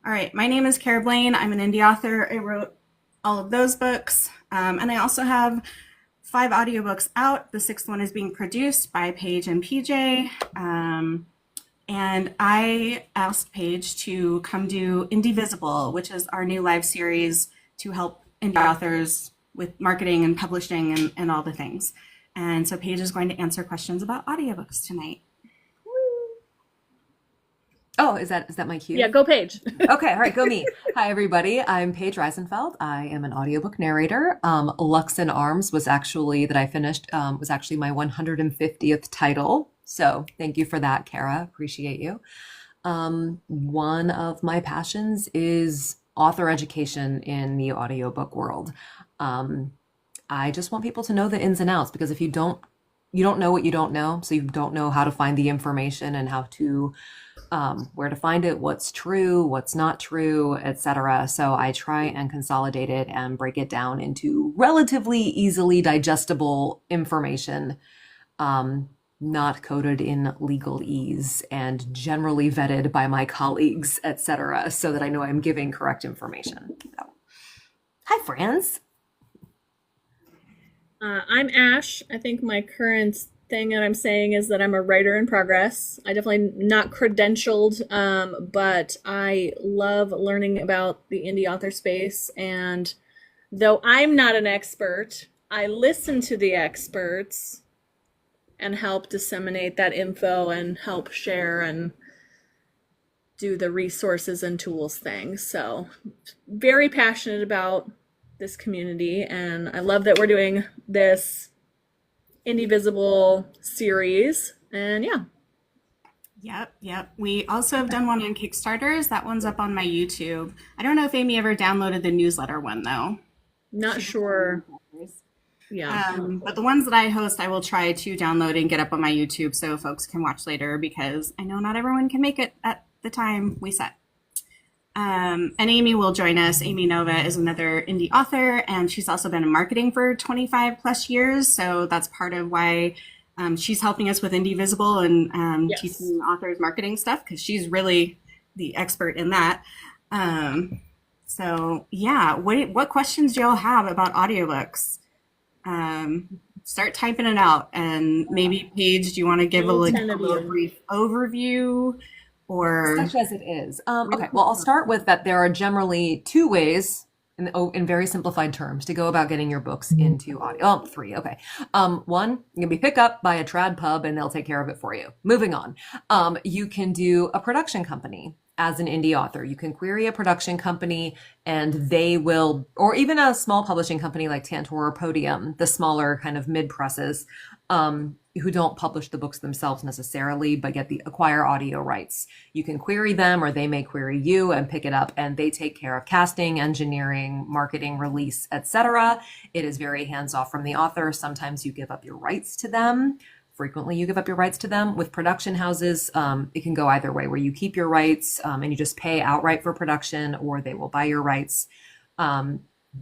All right, my name is Cara Blaine. I'm an indie author. I wrote all of those books. And I also have 5 audiobooks out. The sixth one is being produced by Paige and PJ. And I asked Paige to come do Indivisible, which is our new live series to help indie authors with marketing and publishing and all the things. And so Paige is going to answer questions about audiobooks tonight. Oh, is that my cue? Yeah, go Paige. Okay, all right, go me. Hi, everybody. I'm Paige Reisenfeld. I am an audiobook narrator. Lux in Arms was actually that I finished was actually my 150th title. So thank you for that, Kara. Appreciate you. One of my passions is author education in the audiobook world. I just want people to know the ins and outs because if you don't know what you don't know, so you don't know how to find the information and how to where to find it, what's true, what's not true, etc. So I try and consolidate it and break it down into relatively easily digestible information, not coded in legalese and generally vetted by my colleagues, etc., so that I know I'm giving correct information. So, hi, friends. I'm Ash. I think my current thing that I'm saying is that I'm a writer in progress. I definitely not credentialed, but I love learning about the indie author space. And though I'm not an expert, I listen to the experts and help disseminate that info and help share and do the resources and tools thing. So very passionate about this community, and I love that we're doing this Indivisible series. And yeah. Yep. We also have done one on Kickstarters. That one's up on my YouTube. I don't know if Amy ever downloaded the newsletter one though. Not sure. Yeah. But the ones that I host, I will try to download and get up on my YouTube so folks can watch later because I know not everyone can make it at the time we set. And Amy will join us. Amy Nova is another indie author, and she's also been in marketing for 25 plus years. So that's part of why she's helping us with Indivisible and Yes. teaching authors marketing stuff because she's really the expert in that. So yeah, what questions do y'all have about audiobooks? Start typing it out, and maybe Paige, do you want to give a All little 10 of you. brief overview? Or Such as it is. Okay, well, I'll start with that there are generally 2 ways, in very simplified terms, to go about getting your books into audio. Oh, 3, okay. One, you can be picked up by a trad pub and they'll take care of it for you. Moving on. You can do a production company as an indie author. You can query a production company and they will, or even a small publishing company like Tantor or Podium, the smaller kind of mid-presses, who don't publish the books themselves necessarily, but get the acquire audio rights. You can query them or they may query you and pick it up, and they take care of casting, engineering, marketing, release, etc. It is very hands-off from the author. Sometimes you give up your rights to them. Frequently you give up your rights to them. With production houses, it can go either way, where you keep your rights and you just pay outright for production, or they will buy your rights.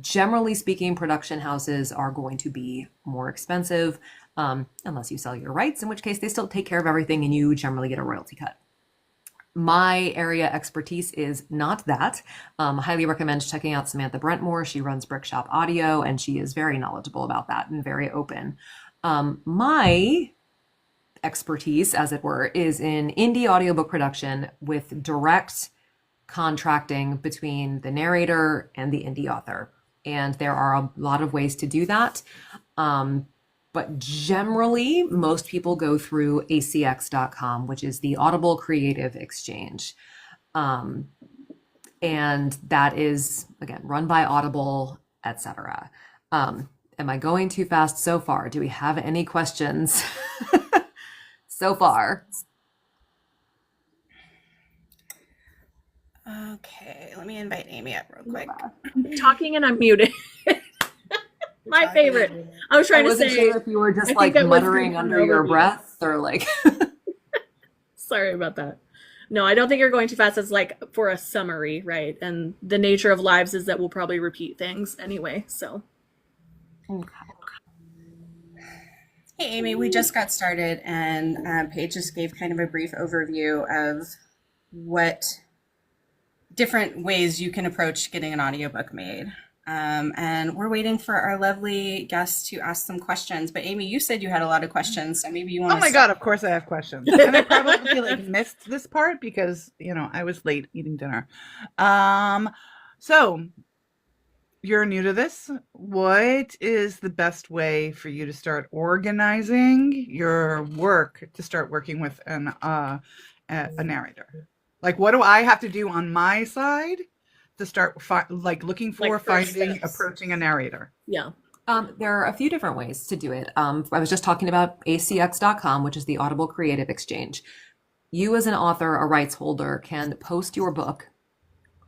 Generally speaking, production houses are going to be more expensive, unless you sell your rights, in which case they still take care of everything and you generally get a royalty cut. My area expertise is not that. Highly recommend checking out Samantha Brentmore. She runs Brickshop Audio and she is very knowledgeable about that and very open. My expertise, as it were, is in indie audiobook production with direct contracting between the narrator and the indie author. And there are a lot of ways to do that. But generally, most people go through acx.com, which is the Audible Creative Exchange. And that is, again, run by Audible, etc. Am I going too fast so far? Do we have any questions so far? okay, let me invite Amy up real quick. Talking and I'm muted. My favorite. I was trying I to wasn't say. sure if you were just I like think I was muttering giving an under your overview. breath or like. Sorry about that. No, I don't think you're going too fast. It's like for a summary, right? And the nature of lives is that we'll probably repeat things anyway. So. Okay. Hey, Amy, we just got started, and Paige just gave kind of a brief overview of what different ways you can approach getting an audiobook made. And we're waiting for our lovely guests to ask some questions. But Amy, you said you had a lot of questions, so maybe you want to. Oh my God, of course I have questions. And I probably like missed this part because, I was late eating dinner. So you're new to this. What is the best way for you to start organizing your work to start working with a narrator? Like, what do I have to do on my side to start looking for, finding, approaching a narrator? Yeah. There are a few different ways to do it. I was just talking about acx.com, which is the Audible Creative Exchange. You as an author, a rights holder, can post your book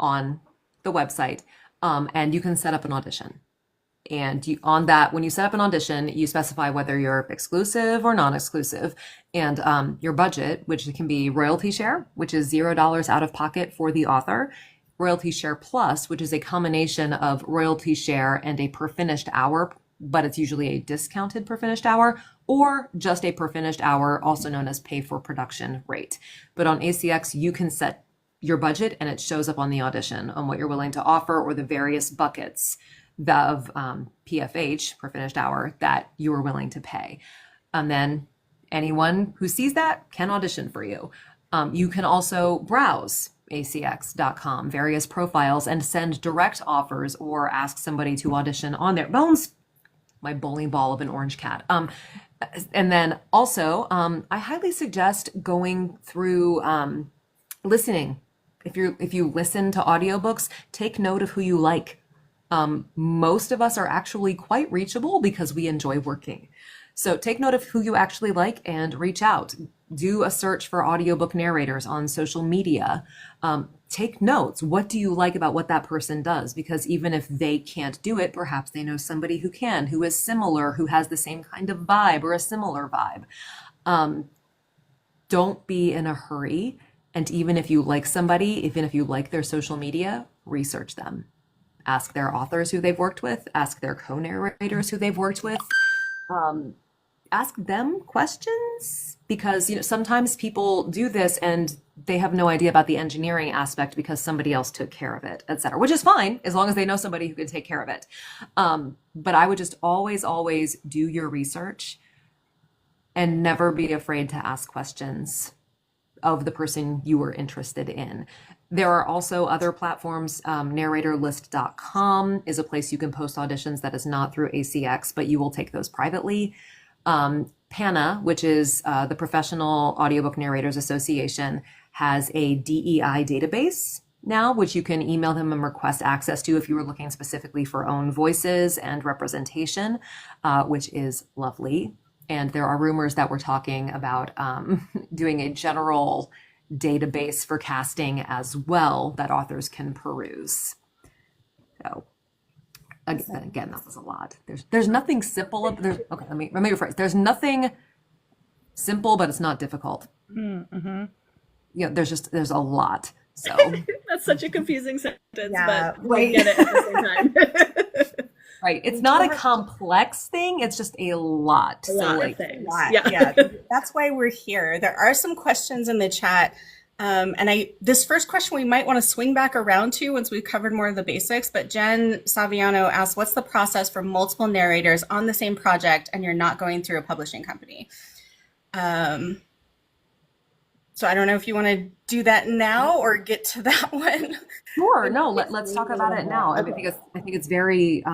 on the website, and you can set up an audition. And when you set up an audition, you specify whether you're exclusive or non-exclusive, and your budget, which can be royalty share, which is $0 out of pocket for the author, royalty share plus, which is a combination of royalty share and a per finished hour, but it's usually a discounted per finished hour, or just a per finished hour, also known as pay for production rate. But on ACX, you can set your budget and it shows up on the audition on what you're willing to offer, or the various buckets of PFH, per finished hour, that you are willing to pay. And then anyone who sees that can audition for you. You can also browse acx.com, various profiles, and send direct offers or ask somebody to audition on their Bones, my bowling ball of an orange cat. And then also, I highly suggest going through listening. If you listen to audiobooks, take note of who you like. Most of us are actually quite reachable because we enjoy working. So take note of who you actually like and reach out. Do a search for audiobook narrators on social media. Take notes. What do you like about what that person does? Because even if they can't do it, perhaps they know somebody who can, who is similar, who has the same kind of vibe or a similar vibe. Don't be in a hurry. And even if you like somebody, even if you like their social media, research them. Ask their authors who they've worked with. Ask their co-narrators who they've worked with. Ask them questions, because sometimes people do this and they have no idea about the engineering aspect because somebody else took care of it, etc., which is fine as long as they know somebody who can take care of it. But I would just always do your research and never be afraid to ask questions of the person you were interested in. There are also other platforms. Narratorlist.com is a place you can post auditions that is not through ACX, but you will take those privately. PANA, which is the Professional Audiobook Narrators Association, has a DEI database now, which you can email them and request access to if you were looking specifically for own voices and representation, which is lovely. And there are rumors that we're talking about doing a general database for casting as well that authors can peruse. So again, that was a lot. There's nothing simple. Okay, let me rephrase. There's nothing simple, but it's not difficult. Mm-hmm. There's a lot. So That's such a confusing sentence, Yeah, but we get it at the same time. right. It's not a complex thing. It's just a lot. A lot of things. Yeah. That's why we're here. There are some questions in the chat. And this first question we might want to swing back around to once we've covered more of the basics, but Jen Saviano asked, what's the process for multiple narrators on the same project and you're not going through a publishing company? So I don't know if you want to do that now or get to that one. Sure. No, let's talk about it now. I think it's very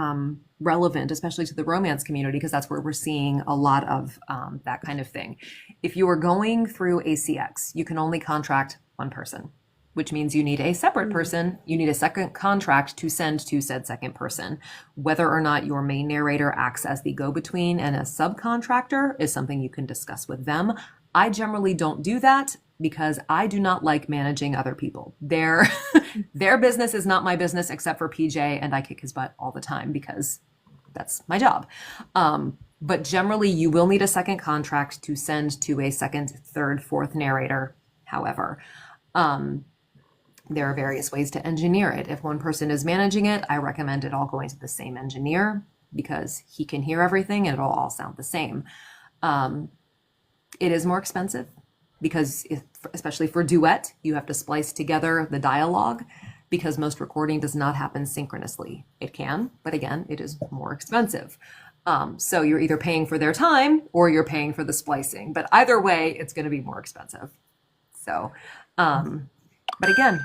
relevant, especially to the romance community, because that's where we're seeing a lot of that kind of thing. If you are going through ACX, you can only contract one person, which means you need a separate person. You need a second contract to send to said second person. Whether or not your main narrator acts as the go-between and a subcontractor is something you can discuss with them. I generally don't do that because I do not like managing other people. Their business is not my business, except for PJ, and I kick his butt all the time because that's my job. But generally, you will need a second contract to send to a second, third, fourth narrator. However, there are various ways to engineer it. If one person is managing it, I recommend it all going to the same engineer because he can hear everything and it'll all sound the same. It is more expensive because especially for duet, you have to splice together the dialogue. because most recording does not happen synchronously. It can, but again, it is more expensive. So you're either paying for their time or you're paying for the splicing, but either way, it's going to be more expensive. So, but again,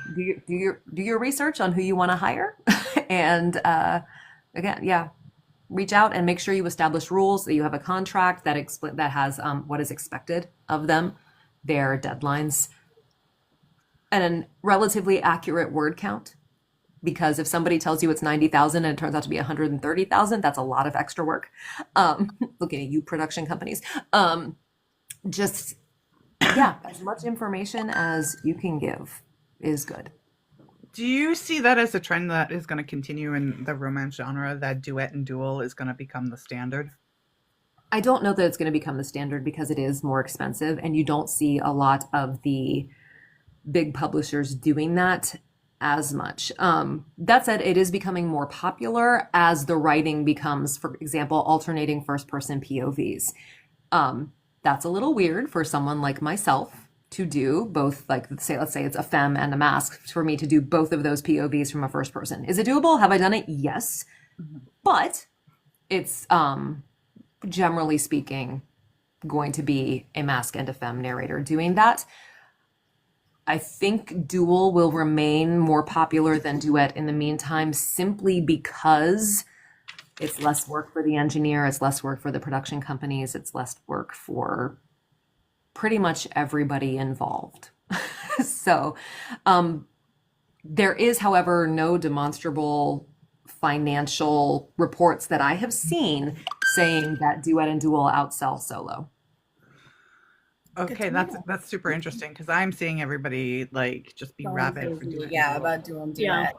do your research on who you want to hire, and again, yeah, reach out and make sure you establish rules, that you have a contract that has what is expected of them, their deadlines, and a relatively accurate word count. Because if somebody tells you it's 90,000 and it turns out to be 130,000, that's a lot of extra work. Looking at you production companies. Just, yeah, as much information as you can give is good. Do you see that as a trend that is going to continue in the romance genre, that duet and duel is going to become the standard? I don't know that it's going to become the standard because it is more expensive, and you don't see a lot of the big publishers doing that as much. That said, it is becoming more popular as the writing becomes, for example, alternating first-person POVs. That's a little weird for someone like myself to do both, like, let's say it's a femme and a masc, for me to do both of those POVs from a first person. Is it doable? Have I done it? Yes. But it's, generally speaking, going to be a masc and a femme narrator doing that. I think duel will remain more popular than duet in the meantime, simply because it's less work for the engineer, it's less work for the production companies, it's less work for pretty much everybody involved. So there is, however, no demonstrable financial reports that I have seen saying that duet and duel outsell solo. Okay, that's super interesting, because I'm seeing everybody like just be rabid for duet. Yeah, about duel and duet.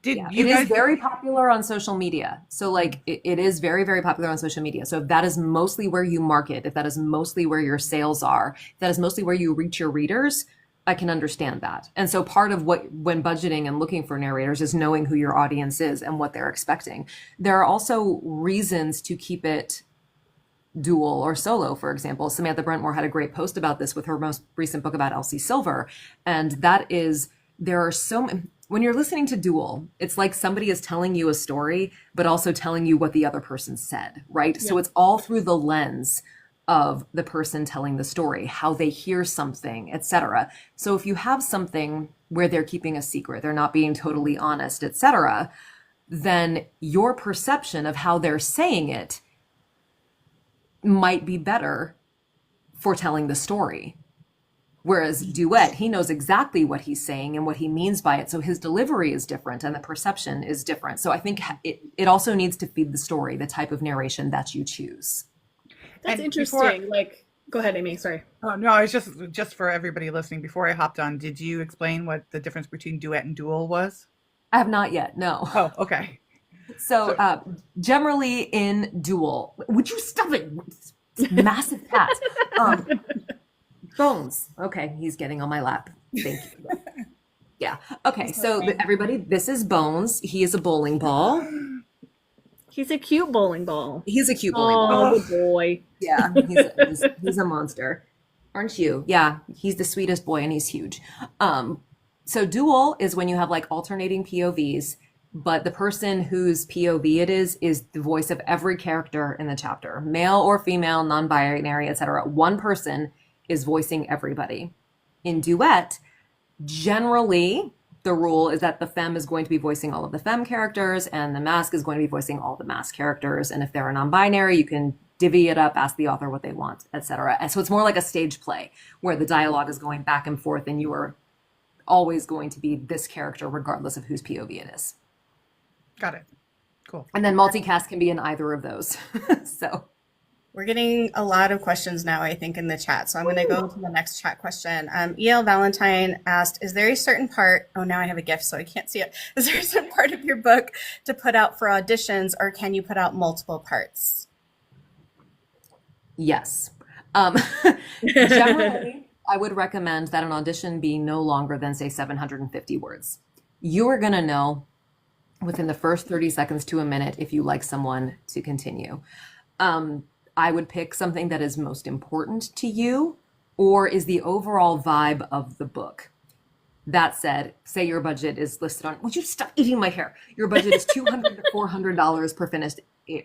Did Yeah, you it guys? is very popular on social media. So like it is very, very popular on social media. So if that is mostly where you market, if that is mostly where your sales are, if that is mostly where you reach your readers, I can understand that. And so part of what, when budgeting and looking for narrators, is knowing who your audience is and what they're expecting. There are also reasons to keep it dual or solo. For example, Samantha Brentmore had a great post about this with her most recent book about Elsie Silver. And that is, there are so many, when you're listening to dual, it's like somebody is telling you a story, but also telling you what the other person said, right? Yeah. So it's all through the lens of the person telling the story, how they hear something, etc. So if you have something where they're keeping a secret, they're not being totally honest, etc., then your perception of how they're saying it might be better for telling the story. Whereas duet, he knows exactly what he's saying and what he means by it. So his delivery is different and the perception is different. So I think it also needs to feed the story, the type of narration that you choose. That's And interesting. Like, go ahead, Amy. Sorry. Oh no, it's just for everybody listening. Before I hopped on, did you explain what the difference between duet and duel was? I have not yet, no. Oh, okay. So generally in duel, would you stop it? Massive cat. Bones. Okay, he's getting on my lap. Thank you. Yeah. Okay, so everybody, this is Bones. He is a bowling ball. He's a cute bowling ball. He's a cute bowling ball. Oh, good boy. Yeah, he's a monster. Aren't you? Yeah, he's the sweetest boy and he's huge. So duel is when you have like alternating POVs, but the person whose POV it is the voice of every character in the chapter, male or female, non-binary, etc. One person is voicing everybody. In duet, generally, the rule is that the femme is going to be voicing all of the femme characters and the masc is going to be voicing all the masc characters. And if they're a non-binary, you can divvy it up, ask the author what they want, etc. And so it's more like a stage play where the dialogue is going back and forth and you are always going to be this character regardless of whose POV it is. Got it. Cool. And then multicast can be in either of those. So we're getting a lot of questions now, I think, in the chat. So I'm going to go to the next chat question. E.L. Valentine asked, is there a certain part, oh, now I have a GIF, so I can't see it. Is there a certain part of your book to put out for auditions, or can you put out multiple parts? Yes. Generally, I would recommend that an audition be no longer than, say, 750 words. You are going to know within the first 30 seconds to a minute if you like someone to continue. I would pick something that is most important to you or is the overall vibe of the book. That said, say your budget is listed on, would you stop eating my hair? Your budget is $200 to $400 per finished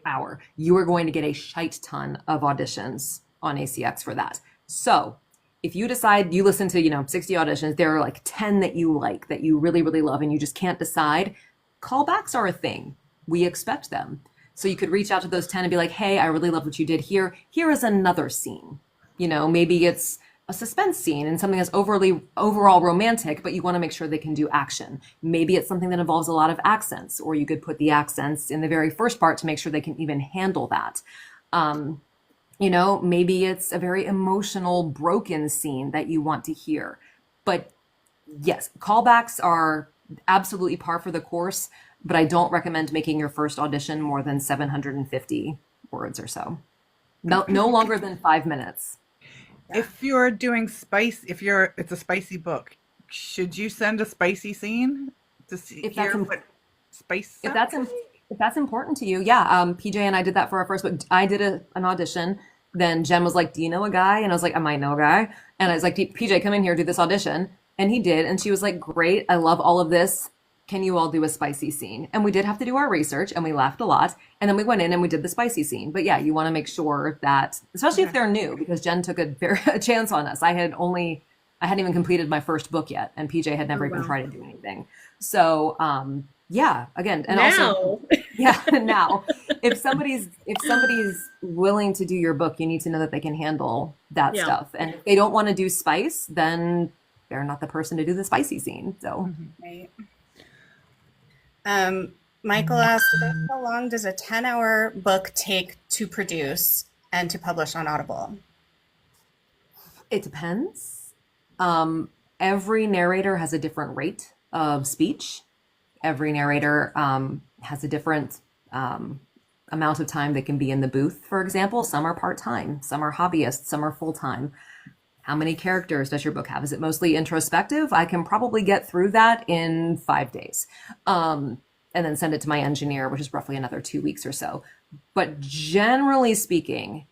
hour. You are going to get a shite ton of auditions on ACX for that. So if you decide you listen to, 60 auditions, there are like 10 that you like, that you really, really love, and you just can't decide, callbacks are a thing. We expect them. So you could reach out to those 10 and be like, hey, I really love what you did here. Here is another scene. Maybe it's a suspense scene and something that's overall romantic, but you want to make sure they can do action. Maybe it's something that involves a lot of accents, or you could put the accents in the very first part to make sure they can even handle that. Maybe it's a very emotional, broken scene that you want to hear. But yes, callbacks are absolutely par for the course, but I don't recommend making your first audition more than 750 words or so. No longer than 5 minutes. If you're doing it's a spicy book, should you send a spicy scene to see what spice? If that's important to you, yeah. PJ and I did that for our first book. I did an audition. Then Jen was like, "Do you know a guy?" And I was like, "I might know a guy." And I was like, "PJ, come in here, do this audition." And he did. And she was like, "Great, I love all of this. Can you all do a spicy scene?" And we did have to do our research, and we laughed a lot. And then we went in and we did the spicy scene. But yeah, you want to make sure that, especially if they're new, because Jen took a chance on us. I hadn't even completed my first book yet, and PJ had never even tried to do anything. So yeah, again, and also now, if somebody's willing to do your book, you need to know that they can handle that stuff. And if they don't want to do spice, then they're not the person to do the spicy scene. So. Right. Michael asked, how long does a 10-hour book take to produce and to publish on Audible? It depends. Every narrator has a different rate of speech. Every narrator has a different amount of time they can be in the booth, for example. Some are part-time, some are hobbyists, some are full-time. How many characters does your book have? Is it mostly introspective? I can probably get through that in 5 days. And then send it to my engineer, which is roughly another 2 weeks or so. But generally speaking,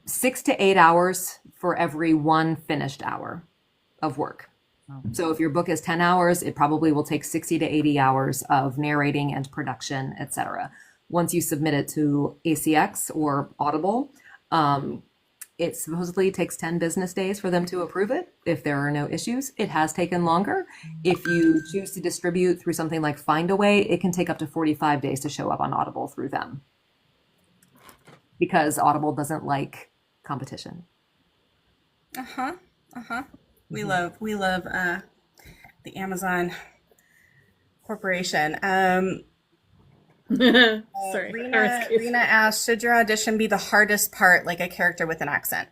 6 to 8 hours for every one finished hour of work. So if your book is 10 hours, it probably will take 60 to 80 hours of narrating and production, etc. Once you submit it to ACX or Audible, it supposedly takes 10 business days for them to approve it if there are no issues. It has taken longer. If you choose to distribute through something like Findaway, it can take up to 45 days to show up on Audible through them, because Audible doesn't like competition. We love the Amazon corporation. Sorry. Rena asked, should your audition be the hardest part, like a character with an accent?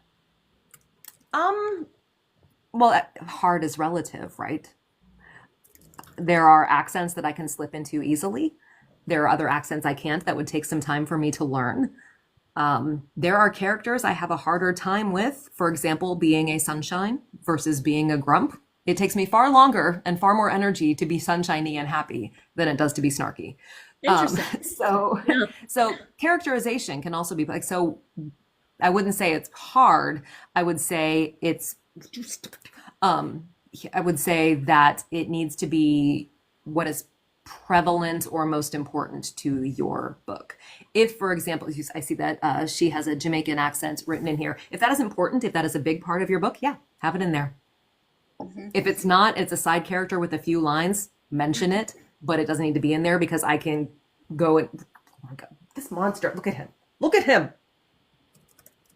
Well, hard is relative, right? There are accents that I can slip into easily. There are other accents I can't, that would take some time for me to learn. There are characters I have a harder time with, for example, being a sunshine versus being a grump. It takes me far longer and far more energy to be sunshiny and happy than it does to be snarky. So characterization can also be like, so I wouldn't say it's hard. I would say I would say that it needs to be what is prevalent or most important to your book. If, for example, I see that she has a Jamaican accent written in here. If that is important, if that is a big part of your book, yeah, have it in there. If it's not, it's a side character with a few lines, mention it, but it doesn't need to be in there, because I can go and, oh my God, this monster, look at him. Look at him.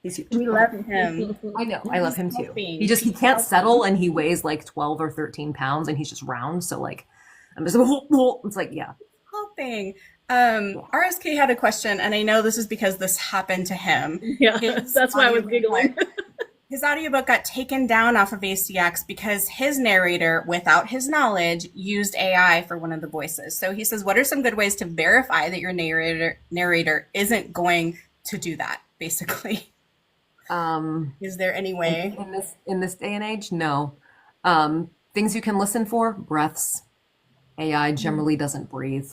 He's huge. We love him. I know, I love him too. He can't settle, and he weighs like 12 or 13 pounds, and he's just round. So like, I'm just, it's like, yeah. Helping. RSK had a question, and I know this is because this happened to him. Yeah, that's why I was giggling. His audiobook got taken down off of ACX because his narrator, without his knowledge, used AI for one of the voices. So he says, what are some good ways to verify that your narrator isn't going to do that, basically? Is there any way? In this day and age? No. Things you can listen for, breaths. AI generally doesn't breathe,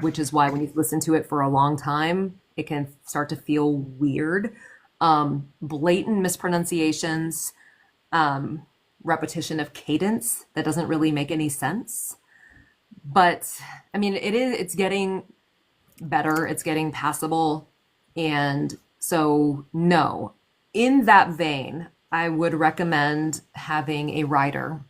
which is why when you listen to it for a long time, it can start to feel weird. Blatant mispronunciations, repetition of cadence that doesn't really make any sense. But I mean, it's getting better, it's getting passable. And so, no, in that vein, I would recommend having a writer,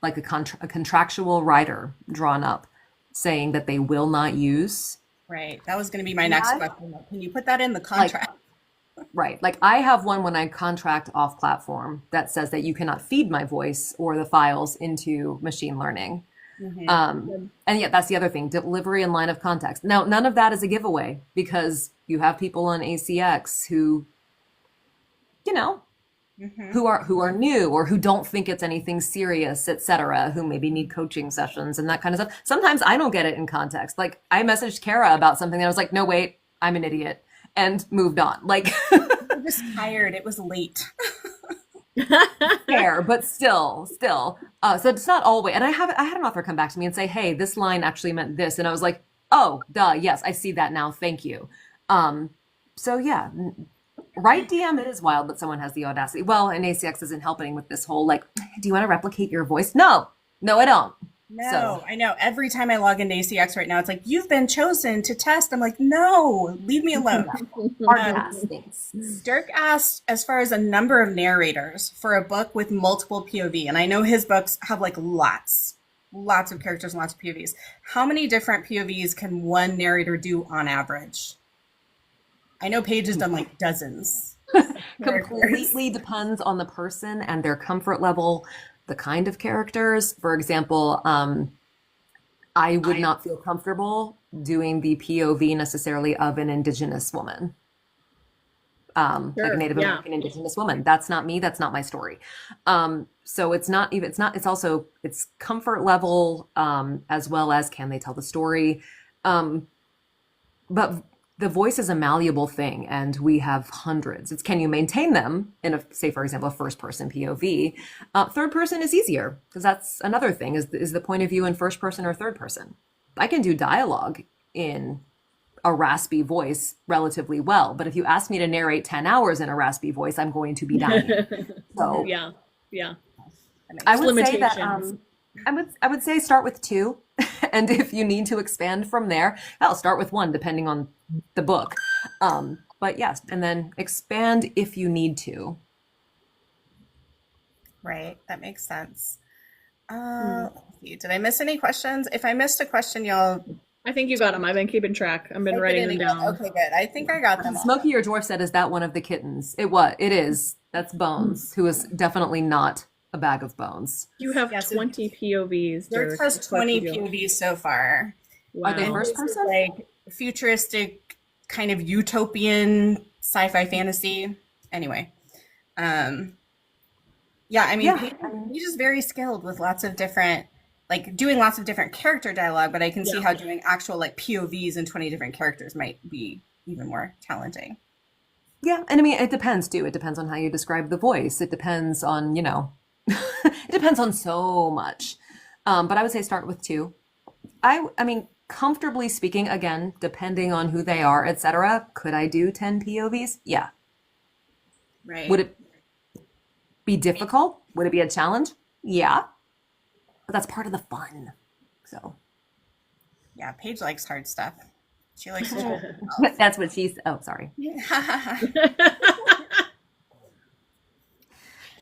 like a contractual writer drawn up saying that they will not use. Right. That was going to be my next question. Can you put that in the contract? Right. Like I have one when I contract off platform that says that you cannot feed my voice or the files into machine learning. And yet that's the other thing, delivery and line of context. Now, none of that is a giveaway because you have people on ACX who, you know, who are new or who don't think it's anything serious, etc., who maybe need coaching sessions and that kind of stuff. Sometimes I don't get it in context. Like I messaged Kara about something and I was like, no, wait, I'm an idiot, and moved on. Like I'm just tired. It was late. Fair, but still. So it's not always. And I had an author come back to me and say, hey, this line actually meant this. And I was like, oh, duh, yes, I see that now. Thank you. So yeah. Right DM, it is wild that someone has the audacity. Well, and ACX isn't helping with this whole, like, do you want to replicate your voice? No, I don't. No, So, I know. Every time I log into ACX right now, it's like, you've been chosen to test. I'm like, no, leave me alone. hard pass, thanks. Dirk asked, as far as a number of narrators for a book with multiple POV, and I know his books have like lots of characters and lots of POVs. How many different POVs can one narrator do on average? I know Paige has done like dozens. Completely depends on the person and their comfort level, the kind of characters. For example, I would not feel comfortable doing the POV necessarily of an Indigenous woman. Like a Native American Indigenous woman. That's not me. That's not my story. So it's comfort level, as well as can they tell the story. But the voice is a malleable thing and we have hundreds. It's can you maintain them in say, for example, a first person POV. Third person is easier because that's another thing is the point of view in first person or third person. I can do dialogue in a raspy voice relatively well, but if you ask me to narrate 10 hours in a raspy voice, I'm going to be dying. So Yeah. I would say that I would say start with 2, and if you need to expand from there, I'll start with 1 depending on the book. But yes, and then expand if you need to. Right. That makes sense. Let's see. Did I miss any questions? If I missed a question, y'all I think you got them. I've been keeping track. I've been type it writing in them again. down. Okay, good. I think I got them all. Smokey or Dwarf said, is that one of the kittens? It is. That's Bones, who is definitely not a bag of bones. You have 20 POVs. Dirk Dirk. has 20 That's what you do. POVs so far. Are they Wow. first This is person? like futuristic, kind of utopian sci-fi fantasy. Anyway, yeah, I mean, Yeah. Paige is very skilled with lots of different, like doing lots of different character dialogue, but I can see how doing actual like POVs and 20 different characters might be even more challenging. Yeah, and I mean, it depends too. It depends on how you describe the voice. It depends on, it depends on so much. But I would say start with 2. I mean, comfortably speaking, again, depending on who they are, etc. Could I do 10 POVs? Yeah. Right. Would it be difficult? Would it be a challenge? Yeah. But that's part of the fun. So Yeah, Paige likes hard stuff. She likes to that's what she's. Oh, sorry.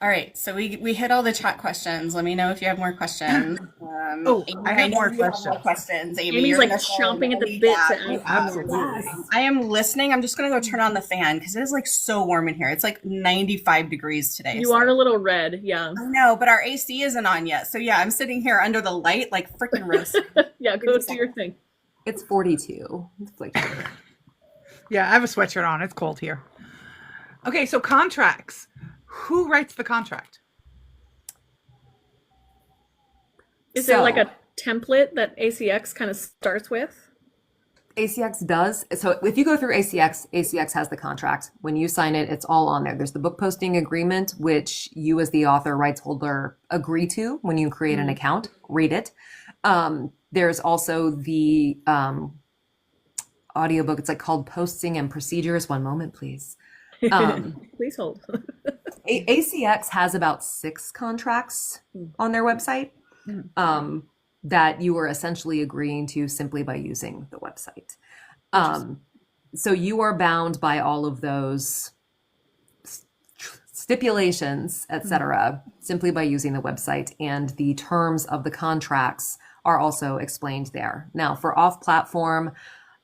All right, so we hit all the chat questions. Let me know if you have more questions. Amy, I have know more you have questions. Amy, Amy's you're like gonna send chomping at the Amy bit back. to Absolutely. I am listening. I'm just gonna go turn on the fan because it is like so warm in here. It's like 95 degrees today. You so- are a little red. Yeah. I know, but our AC isn't on yet. So yeah, I'm sitting here under the light like freaking roasting. Yeah. Go do your thing. It's 42. It's like, Yeah, I have a sweatshirt on. It's cold here. Okay, so contracts. Who writes the contract? Is there like So- a template that ACX kind of starts with? ACX does. So if you go through ACX, ACX has the contract. When you sign it, it's all on there. There's the book posting agreement, which you as the author rights holder agree to when you create an account. Read it. There's also the audiobook. It's like called Posting and Procedures. One moment, please. Please hold. ACX has about 6 contracts on their website that you are essentially agreeing to simply by using the website. So you are bound by all of those stipulations, etc., simply by using the website, and the terms of the contracts are also explained there. Now, for off-platform,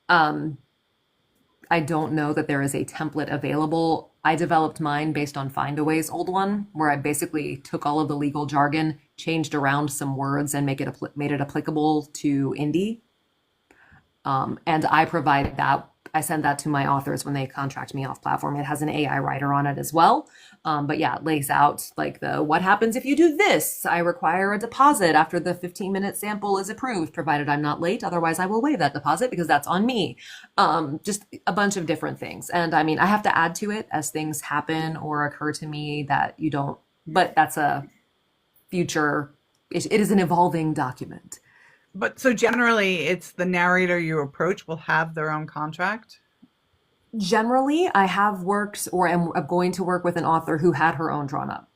I don't know that there is a template available. I developed mine based on Findaway's old one, where I basically took all of the legal jargon, changed around some words, and made it applicable to indie. And I provide that. I send that to my authors when they contract me off platform. It has an AI writer on it as well. But yeah, it lays out like what happens if you do this? I require a deposit after the 15-minute sample is approved, provided I'm not late. Otherwise, I will waive that deposit because that's on me. Just a bunch of different things. And I mean, I have to add to it as things happen or occur to me that you don't, but that's a future, it is an evolving document. But so generally, it's the narrator you approach will have their own contract? Generally, I have worked or am going to work with an author who had her own drawn up.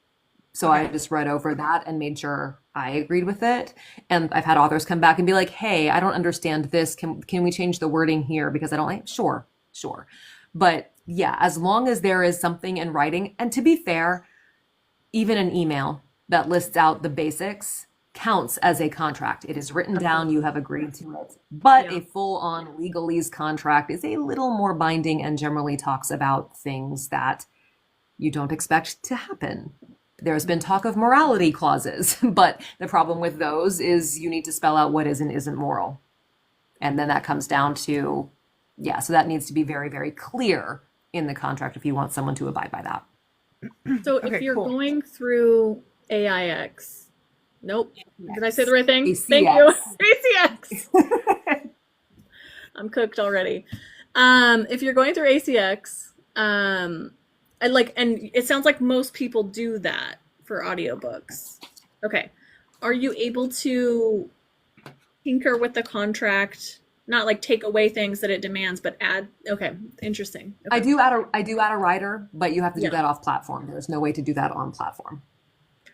So I just read over that and made sure I agreed with it. And I've had authors come back and be like, hey, I don't understand this. Can we change the wording here? Because I don't like, sure. But yeah, as long as there is something in writing, and to be fair, even an email that lists out the basics counts as a contract. It is written down, you have agreed to it. But a full-on legalese contract is a little more binding and generally talks about things that you don't expect to happen. There's been talk of morality clauses, but the problem with those is you need to spell out what is and isn't moral. And then that comes down to, so that needs to be very, very clear in the contract if you want someone to abide by that. So if you're going through AIX, nope. Did I say the right thing? ACX. Thank you. ACX. I'm cooked already. If you're going through ACX, and it sounds like most people do that for audiobooks. Okay. Are you able to tinker with the contract, not like take away things that it demands, but add? Okay. Interesting. Okay. I do add a writer, but you have to do that off platform. There's no way to do that on platform.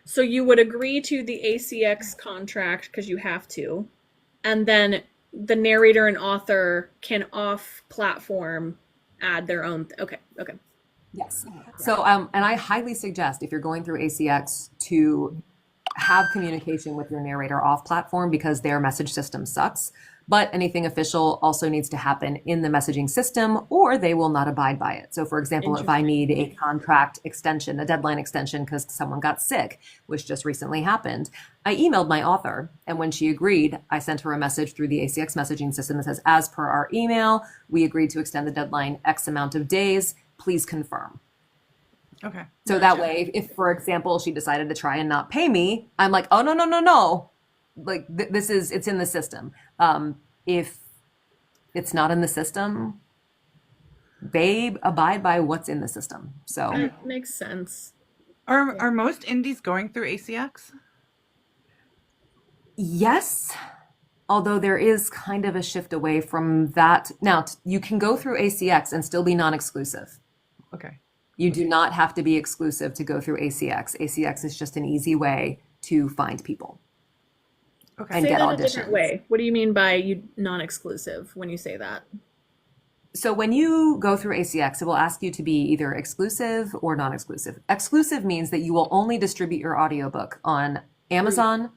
So you would agree to the ACX contract because you have to, and then the narrator and author can off platform add their own. Okay. Yes. So, and I highly suggest if you're going through ACX to have communication with your narrator off platform because their message system sucks. But anything official also needs to happen in the messaging system or they will not abide by it. So for example, if I need a contract extension, a deadline extension because someone got sick, which just recently happened, I emailed my author. And when she agreed, I sent her a message through the ACX messaging system that says, as per our email, we agreed to extend the deadline X amount of days. Please confirm. Okay. So that way, if, for example, she decided to try and not pay me, I'm like, oh, no. Like it's in the system. If it's not in the system, they abide by what's in the system. So that makes sense. Are most indies going through ACX? Yes, although there is kind of a shift away from that. Now, you can go through ACX and still be non-exclusive. Okay. You do not have to be exclusive to go through ACX. ACX is just an easy way to find people. Okay. And Say get that auditions. a different way. What do you mean by you non-exclusive when you say that? So when you go through ACX, it will ask you to be either exclusive or non-exclusive. Exclusive means that you will only distribute your audiobook on Amazon,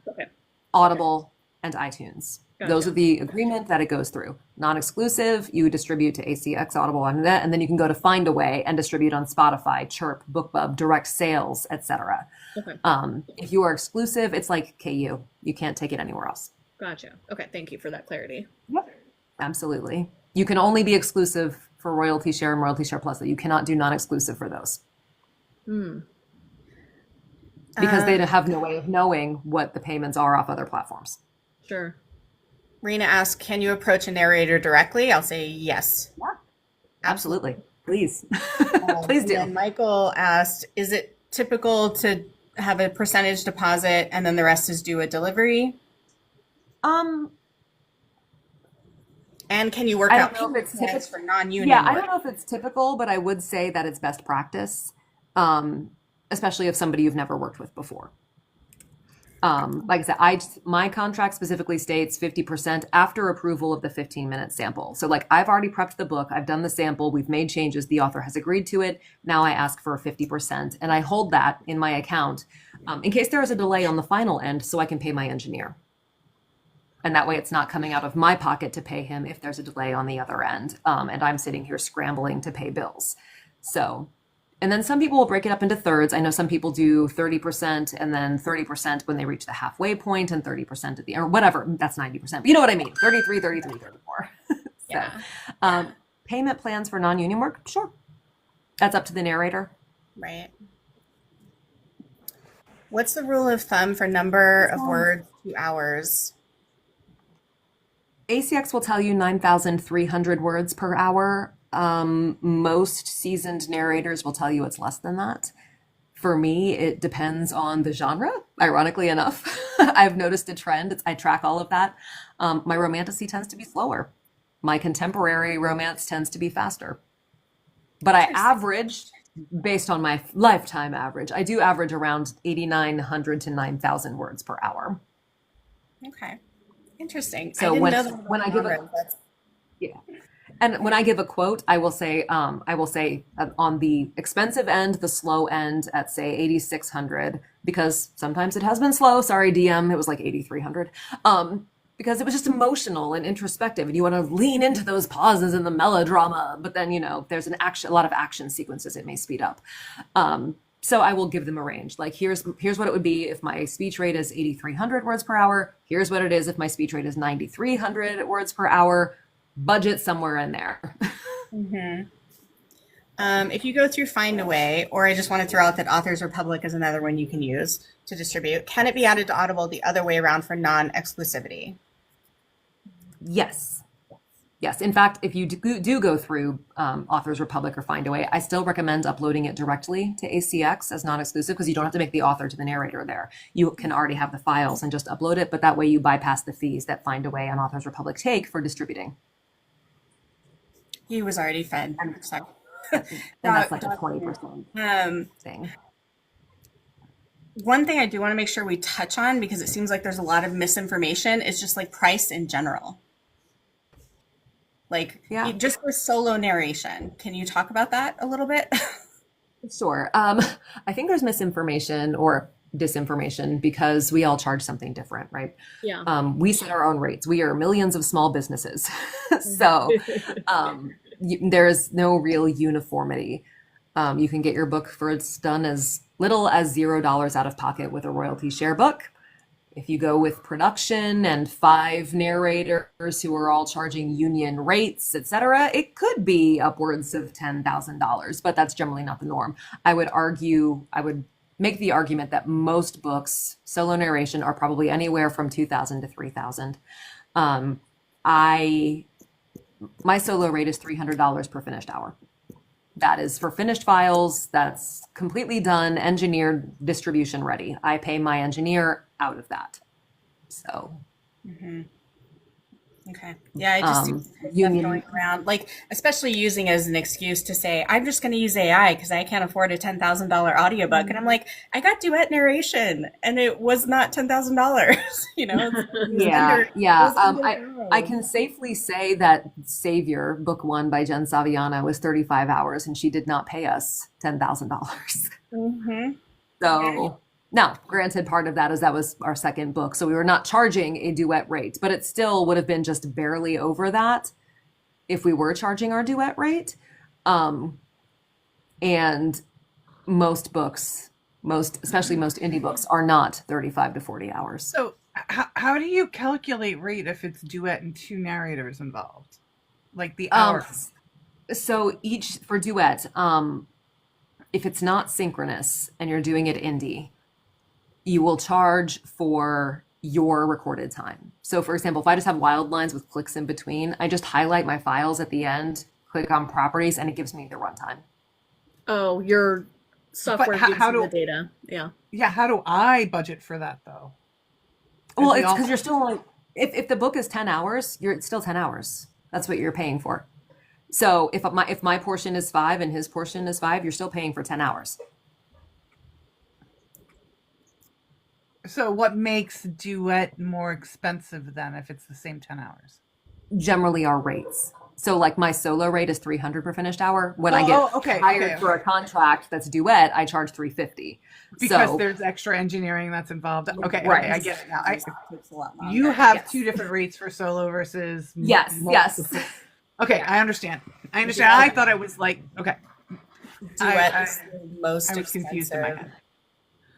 Audible, and iTunes. Gotcha. Those are the agreement that it goes through. Non-exclusive, you distribute to ACX, Audible, and that, and then you can go to Findaway and distribute on Spotify, Chirp, BookBub, direct sales, etc. Okay. If you are exclusive, it's like KU. You can't take it anywhere else. Gotcha. Okay. Thank you for that clarity. Absolutely. You can only be exclusive for Royalty Share and Royalty Share Plus. That you cannot do non-exclusive for those. Because they have no way of knowing what the payments are off other platforms. Sure. Rena asked, can you approach a narrator directly? I'll say yes. Yeah, absolutely. Please. Please do. And Michael asked, is it typical to have a percentage deposit and then the rest is due at delivery? And can you work out know if it's plans for non-union Yeah, I work? don't know if it's typical, but I would say that it's best practice. especially if somebody you've never worked with before. Like I said, my contract specifically states 50% after approval of the 15-minute sample. So like I've already prepped the book, I've done the sample, we've made changes, the author has agreed to it. Now I ask for 50%, and I hold that in my account in case there is a delay on the final end, so I can pay my engineer. And that way it's not coming out of my pocket to pay him if there's a delay on the other end. And I'm sitting here scrambling to pay bills. So, and then some people will break it up into thirds. I know some people do 30% and then 30% when they reach the halfway point and 30% at the, or whatever, that's 90%. But you know what I mean? 33, 33, 34. So, payment plans for non-union work? Sure. That's up to the narrator. Right. What's the rule of thumb for number of words to hours? ACX will tell you 9,300 words per hour. Most seasoned narrators will tell you it's less than that. For me, it depends on the genre, ironically enough. I've noticed a trend. I track all of that. My romantasy tends to be slower. My contemporary romance tends to be faster. But I average, based on my lifetime average, I do average around 8,900 to 9,000 words per hour. Okay. Interesting. So when I give and when I give a quote, I will say on the expensive end, the slow end at say 8,600, because sometimes it has been slow. Sorry, DM, it was like 8,300. Because it was just emotional and introspective, and you want to lean into those pauses and the melodrama. But then there's a lot of action sequences. It may speed up. So I will give them a range. Like here's what it would be if my speech rate is 8,300 words per hour. Here's what it is if my speech rate is 9,300 words per hour. Budget somewhere in there. Mm-hmm. If you go through Find a Way, or I just want to throw out that Authors Republic is another one you can use to distribute, can it be added to Audible the other way around for non-exclusivity? Yes. Yes. In fact, if you do go through Authors Republic or Find a Way, I still recommend uploading it directly to ACX as non-exclusive, because you don't have to make the author to the narrator there. You can already have the files and just upload it, but that way you bypass the fees that Find a Way and Authors Republic take for distributing. He was already fed. Sorry. And that's like a 20% thing. One thing I do want to make sure we touch on, because it seems like there's a lot of misinformation, is just like price in general. Like just for solo narration. Can you talk about that a little bit? Sure. I think there's misinformation or disinformation because we all charge something different, right? Yeah. We set our own rates. We are millions of small businesses. So there's no real uniformity. You can get your book for it's done as little as $0 out of pocket with a royalty share book. If you go with production and 5 narrators who are all charging union rates, etc., it could be upwards of $10,000, but that's generally not the norm. I would make the argument that most books, solo narration, are probably anywhere from $2,000 to $3,000. My solo rate is $300 per finished hour. That is for finished files. That's completely done, engineered, distribution ready. I pay my engineer out of that. So. Mm-hmm. Okay. Yeah, I just see stuff going around, like especially using it as an excuse to say, I'm just going to use AI because I can't afford a $10,000 audiobook. And I'm like, I got duet narration and it was not $10,000. I can safely say that Savior, book 1 by Jen Saviano, was 35 hours and she did not pay us $10,000. Mm-hmm. So. Now, granted, part of that is that was our second book, so we were not charging a duet rate, but it still would have been just barely over that if we were charging our duet rate. And most books, especially most indie books, are not 35 to 40 hours. So how do you calculate rate if it's duet and 2 narrators involved? Like the hours? So for duet, if it's not synchronous and you're doing it indie, you will charge for your recorded time. So for example, if I just have wild lines with clicks in between, I just highlight my files at the end, click on properties, and it gives me the runtime. Oh, your software gives you the data. Yeah. Yeah. How do I budget for that though? Well, it's because you're still like, if the book is 10 hours, it's still 10 hours. That's what you're paying for. So if my portion is 5 and his portion is 5, you're still paying for 10 hours. So what makes duet more expensive then if it's the same 10 hours? Generally our rates. So like my solo rate is 300 per finished hour. When I get hired for a contract that's duet, I charge 350. Because so, there's extra engineering that's involved. Okay, Right. okay, I get it now. It takes a lot longer. You have Yes. two different rates for solo versus yes. Okay, I understand. I thought it was like okay. Duet is the most I was confused in my expensive. head.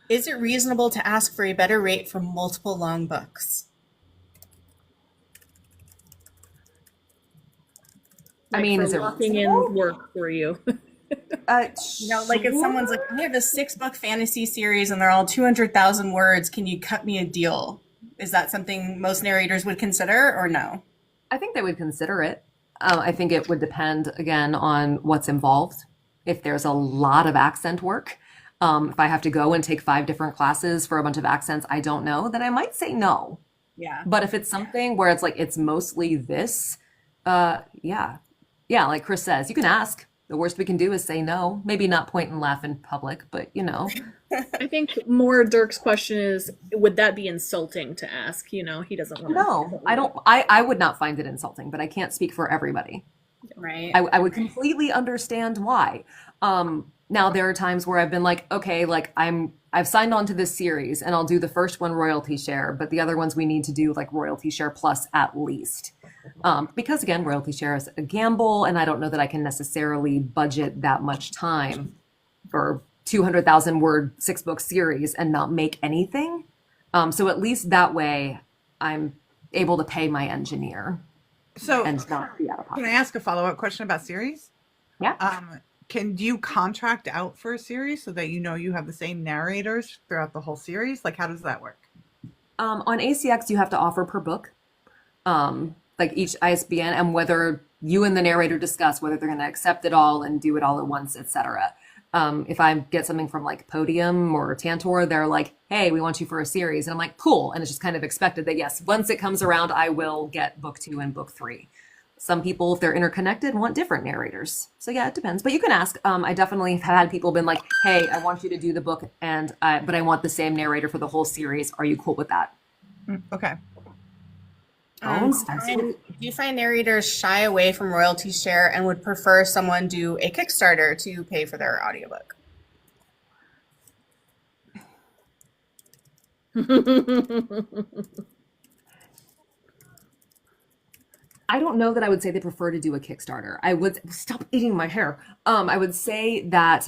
Is it reasonable to ask for a better rate for multiple long books? I mean, for is it locking reasonable? in work for you? You know, like if someone's like, I have a 6-book fantasy series and they're all 200,000 words, can you cut me a deal? Is that something most narrators would consider or no? I think they would consider it. I think it would depend again on what's involved. If there's a lot of accent work, if I have to go and take 5 different classes for a bunch of accents I don't know, then I might say no. Yeah. But if it's something where it's like it's mostly this, yeah, like Chris says, you can ask. The worst we can do is say no. Maybe not point and laugh in public, but you know. I think more Dirk's question is, would that be insulting to ask? You know, he doesn't want No, I don't. I would not find it insulting, but I can't speak for everybody. Right. I would completely understand why. Now there are times where I've been like, okay, like I've signed on to this series and I'll do the first one royalty share, but the other ones we need to do like royalty share plus at least. Because again, royalty share is a gamble and I don't know that I can necessarily budget that much time for 200,000 word 6-book series and not make anything. So at least that way I'm able to pay my engineer So and not be out of can pocket. I ask a follow-up question about series? Yeah. Can you contract out for a series so that you know you have the same narrators throughout the whole series? Like, how does that work? On ACX, you have to offer per book, like each ISBN, and whether you and the narrator discuss whether they're going to accept it all and do it all at once, etc. If I get something from like Podium or Tantor, they're like, hey, we want you for a series. And I'm like, cool. And it's just kind of expected that, yes, once it comes around, I will get book 2 and book 3. Some people, if they're interconnected, want different narrators. So yeah, it depends. But you can ask. I definitely have had people been like, hey, I want you to do the book, but I want the same narrator for the whole series. Are you cool with that? Okay. Do you find narrators shy away from royalty share and would prefer someone do a Kickstarter to pay for their audiobook? I don't know that I would say they prefer to do a Kickstarter. I would stop eating my hair. I would say that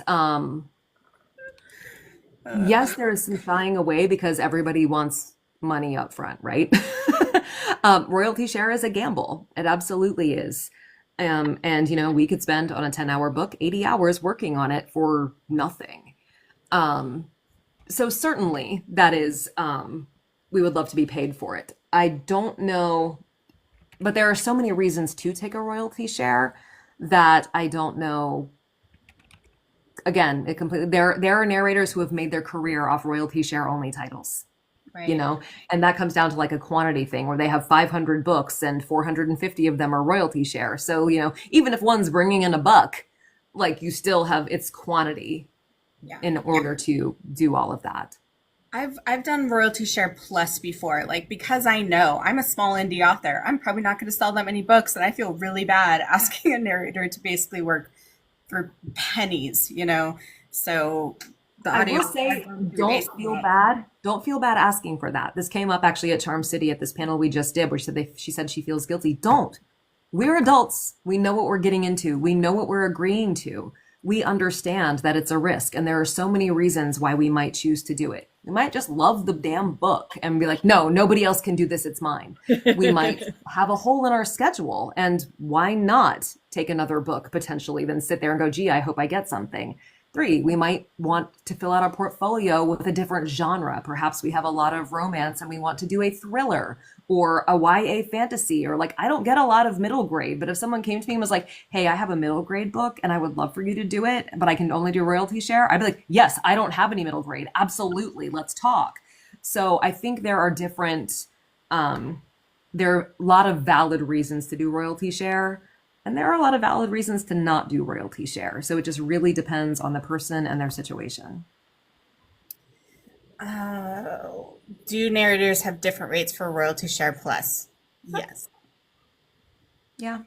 yes, there is some shying away because everybody wants money up front, right? Royalty share is a gamble. It absolutely is. And you know, we could spend on a 10-hour book 80 hours working on it for nothing. So certainly that is we would love to be paid for it. I don't know. But there are so many reasons to take a royalty share that I don't know. Again, it completely there are narrators who have made their career off royalty share only titles. Right. You know, and that comes down to like a quantity thing where they have 500 books and 450 of them are royalty share. So, you know, even if one's bringing in $1, like you still have its quantity in order to do all of that. I've done royalty share plus before, like because I know I'm a small indie author, I'm probably not going to sell that many books, and I feel really bad asking a narrator to basically work for pennies, you know. So the audio. I will say, don't feel bad. Don't feel bad asking for that. This came up actually at Charm City at this panel we just did, where she said she feels guilty. Don't. We're adults. We know what we're getting into. We know what we're agreeing to. We understand that it's a risk, and there are so many reasons why we might choose to do it. We might just love the damn book and be like, no, nobody else can do this. It's mine. We might have a hole in our schedule, and why not take another book potentially than sit there and go, gee, I hope I get something. 3, we might want to fill out our portfolio with a different genre. Perhaps we have a lot of romance and we want to do a thriller or a YA fantasy, or like, I don't get a lot of middle grade, but if someone came to me and was like, hey, I have a middle grade book and I would love for you to do it, but I can only do royalty share, I'd be like, yes, I don't have any middle grade. Absolutely. Let's talk. So I think there are different, there are a lot of valid reasons to do royalty share. And there are a lot of valid reasons to not do royalty share. So it just really depends on the person and their situation. Do narrators have different rates for royalty share plus? Yes. Yeah.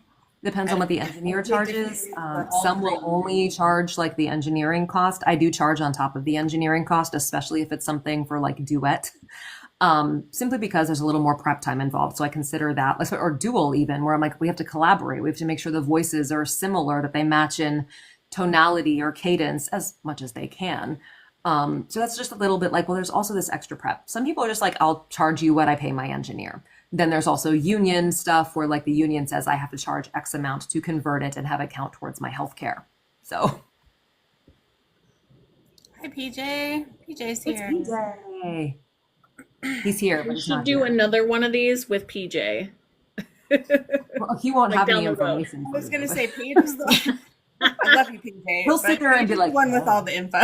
Depends on what the engineer Totally charges. different for all Some will three. only charge like the engineering cost. I do charge on top of the engineering cost, especially if it's something for like duet. Simply because there's a little more prep time involved. So I consider that, or dual even, where I'm like, we have to collaborate. We have to make sure the voices are similar, that they match in tonality or cadence as much as they can. So that's just a little bit like, well, there's also this extra prep. Some people are just like, I'll charge you what I pay my engineer. Then there's also union stuff where like the union says I have to charge X amount to convert it and have it count towards my healthcare. So Hi, PJ. PJ's here. yay. He's here, but We he's should not do here. another one of these with PJ. Well, he won't Like have down any the road. information. I for was you, gonna but- say Paige is the I love you, PJ. He'll but sit there and Paige be is like, the one with all the info.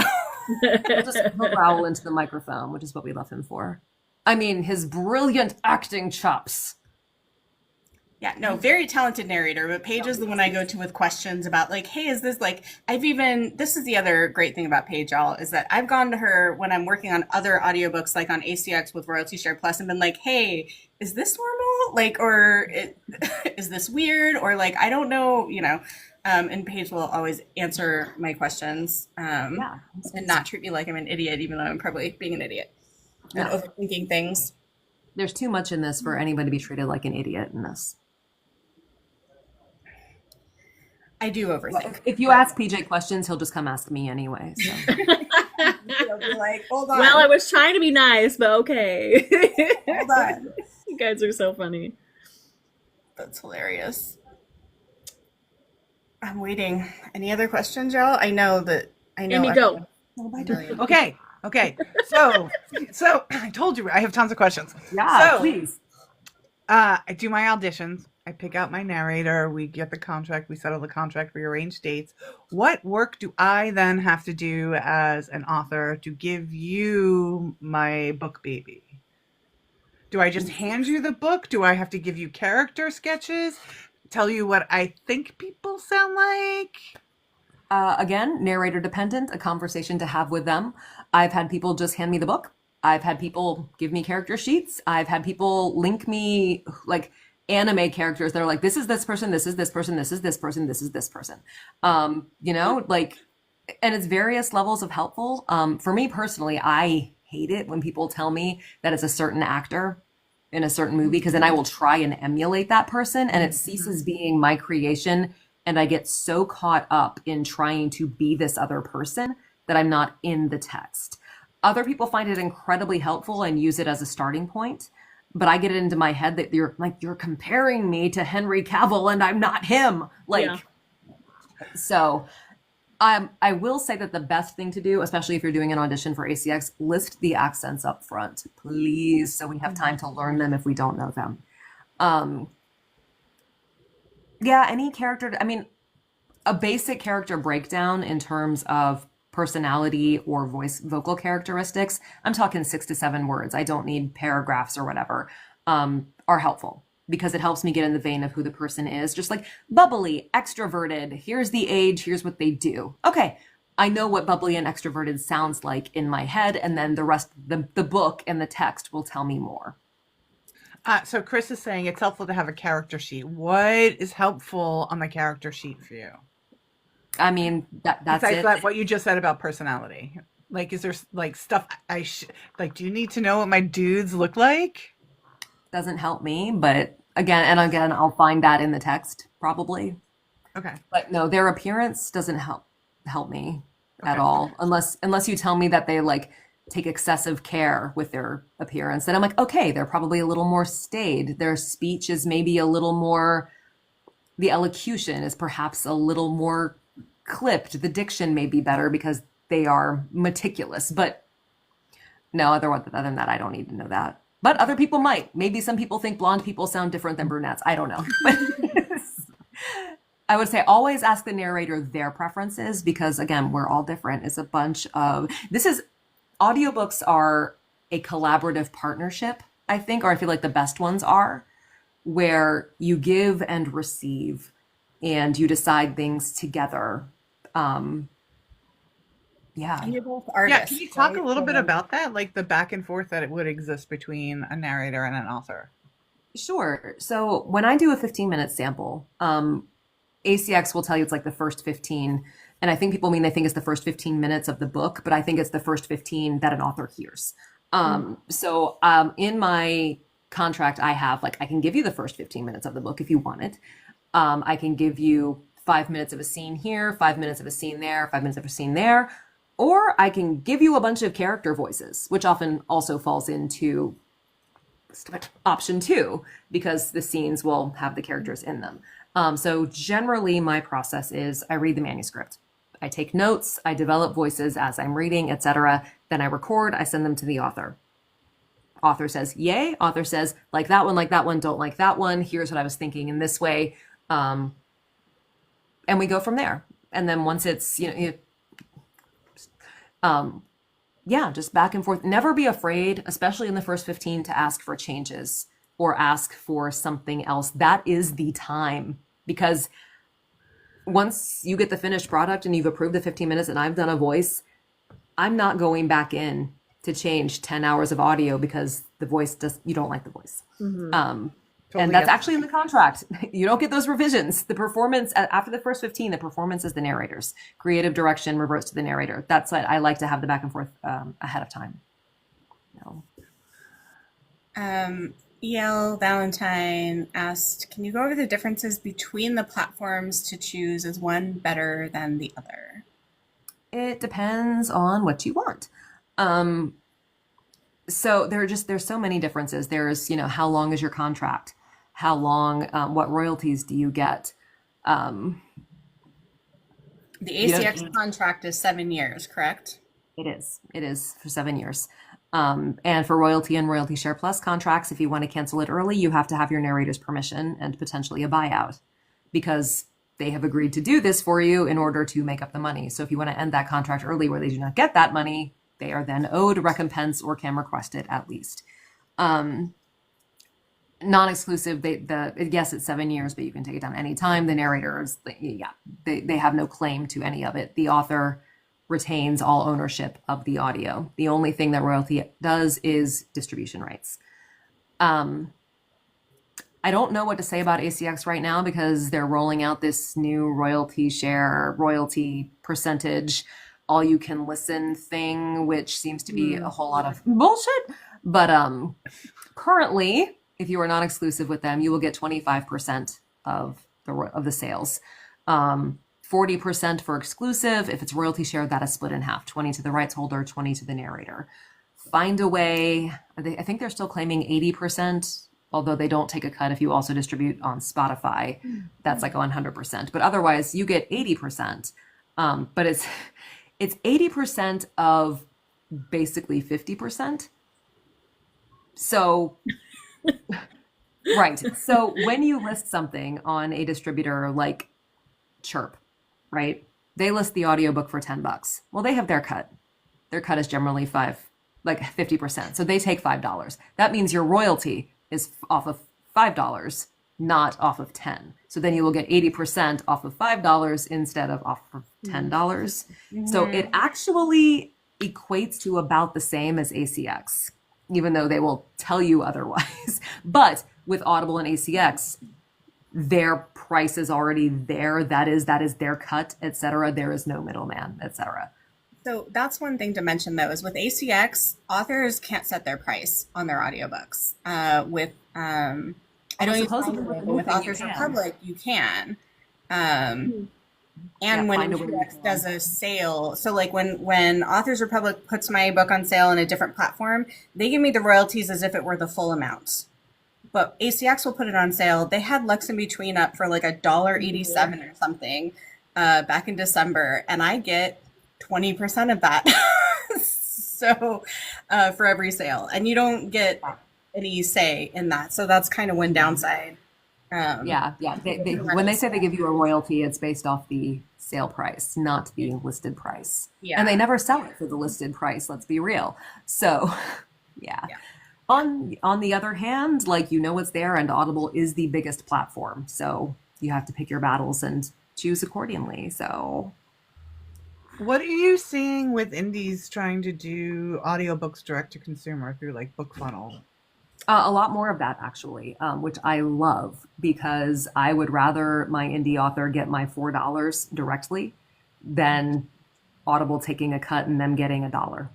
he'll growl into the microphone, which is what we love him for. I mean, his brilliant acting chops. Yeah, no, very talented narrator, but Paige is the one I go to with questions about like, hey, is this like this is the other great thing about Paige, y'all, is that I've gone to her when I'm working on other audiobooks like on ACX with Royalty Share Plus and been like, hey, is this normal? Like, or is this weird? Or like, I don't know, and Paige will always answer my questions and not treat me like I'm an idiot, even though I'm probably being an idiot and No. overthinking things. There's too much in this for anybody to be treated like an idiot in this. I do overthink. If you ask PJ questions, he'll just come ask me anyway. So. He'll be like, hold on. Well, I was trying to be nice, but okay. Hold on. You guys are so funny. That's hilarious. I'm waiting. Any other questions, y'all? I know. Amy, go. Okay. So I told you I have tons of questions. Yeah, So, please. I do my auditions. I pick out my narrator. We get the contract. We settle the contract. We arrange dates. What work do I then have to do as an author to give you my book baby? Do I just hand you the book? Do I have to give you character sketches? Tell you what I think people sound like? Again, narrator dependent, a conversation to have with them. I've had people just hand me the book. I've had people give me character sheets. I've had people link me like anime characters that are like, this is this person, this is this person, this is this person, this is this person. Like, and it's various levels of helpful. For me personally, I hate it when people tell me that it's a certain actor in a certain movie, because then I will try and emulate that person and it ceases being my creation. And I get so caught up in trying to be this other person that I'm not in the text. Other people find it incredibly helpful and use it as a starting point. But I get it into my head that you're comparing me to Henry Cavill and I'm not him. So I will say that the best thing to do, especially if you're doing an audition for ACX, list the accents up front, please, so we have time to learn them if we don't know them. Any character, a basic character breakdown in terms of personality or vocal characteristics, I'm talking 6 to 7 words. I don't need paragraphs or whatever, are helpful because it helps me get in the vein of who the person is. Just like bubbly, extroverted, here's the age, here's what they do. Okay, I know what bubbly and extroverted sounds like in my head, and then the rest, the book and the text will tell me more. So Chris is saying it's helpful to have a character sheet. What is helpful on the character sheet for you? That's Besides it. that, what you just said about personality. Like, is there like stuff do you need to know what my dudes look like? Doesn't help me, but again, I'll find that in the text probably. Okay. But no, their appearance doesn't help me at all, unless you tell me that they like take excessive care with their appearance. Then I'm like, okay, they're probably a little more staid. Their speech is maybe a little more, the elocution is perhaps a little more clipped. The diction may be better because they are meticulous. But no, other than that, I don't need to know that. But other people might. Maybe some people think blonde people sound different than brunettes. I don't know. I would say always ask the narrator their preferences because, again, we're all different. It's a bunch of... Audiobooks are a collaborative partnership, I think, or I feel like the best ones are, where you give and receive and you decide things together. Yeah. And you're both Yeah, artists. can you talk a right? little bit So- about that, like the back and forth that it would exist between a narrator and an author? Sure. So when I do a 15-minute sample, ACX will tell you it's like the first 15. And I think people mean they think it's the first 15 minutes of the book, but I think it's the first 15 that an author hears. So in my contract, I have like, I can give you the first 15 minutes of the book if you want it. I can give you 5 minutes of a scene here, 5 minutes of a scene there, 5 minutes of a scene there. Or I can give you a bunch of character voices, which often also falls into option 2 because the scenes will have the characters in them. So generally my process is I read the manuscript. I take notes, I develop voices as I'm reading, etc. Then I record, I send them to the author. Author says, yay. Author says, like that one, don't like that one. Here's what I was thinking in this way. And we go from there. And then once it's, just back and forth. Never be afraid, especially in the first 15, to ask for changes or ask for something else. That is the time, because once you get the finished product and you've approved the 15 minutes and I've done a voice, I'm not going back in to change 10 hours of audio because the voice you don't like the voice. Totally And that's get that. actually in the contract. You don't get those revisions. The performance after the first 15, the performance is the narrator's. Creative direction reverts to the narrator. That's what I like to have the back and forth ahead of time. E.L. Valentine asked, can you go over the differences between the platforms to choose? Is one better than the other? It depends on what you want. So there's so many differences. There's, how long is your contract? How long, what royalties do you get? The ACX contract is 7 years, correct? It is for 7 years. And for royalty and royalty share plus contracts, if you want to cancel it early, you have to have your narrator's permission and potentially a buyout, because they have agreed to do this for you in order to make up the money. So if you want to end that contract early where they do not get that money, they are then owed recompense or can request it at least. Non-exclusive, yes, it's 7 years, but you can take it down anytime. The narrators, they have no claim to any of it. The author retains all ownership of the audio. The only thing that royalty does is distribution rights. I don't know what to say about ACX right now because they're rolling out this new royalty percentage, all you can listen thing, which seems to be a whole lot of bullshit. But currently, if you are not exclusive with them, you will get 25% of the sales. 40% for exclusive. If it's royalty share, that is split in half, 20 to the rights holder, 20 to the narrator. Find a way. I think they're still claiming 80%, although they don't take a cut if you also distribute on Spotify. That's like 100%. But otherwise, you get 80%. But it's 80% of basically 50%. So, right. So when you list something on a distributor like Chirp, right? They list the audiobook for $10. Well, they have their cut. Their cut is generally 50%. So they take $5. That means your royalty is off of $5, not off of 10. So then you will get 80% off of $5 instead of off of $10. So it actually equates to about the same as ACX, even though they will tell you otherwise. But with Audible and ACX, their price is already there. That is their cut, etc. There is no middleman, etc. So that's one thing to mention, though, is with ACX, authors can't set their price on their audiobooks. With I don't use with Authors Republic, you can. And when ACX does a sale, so like when Authors Republic puts my book on sale on a different platform, they give me the royalties as if it were the full amount. But ACX will put it on sale. They had Lux in Between up for like $1.87 or something back in December, and I get 20% of that. So for every sale, and you don't get any say in that. So that's kind of one downside. When they say they give you a royalty, it's based off the sale price, not the listed price. Yeah. And they never sell it for the listed price. Let's be real. So, yeah. On the other hand, what's there, and Audible is the biggest platform. So you have to pick your battles and choose accordingly. So What are you seeing with indies trying to do audiobooks direct to consumer through like BookFunnel? A lot more of that, actually, which I love because I would rather my indie author get my $4 directly than Audible taking a cut and them getting $1.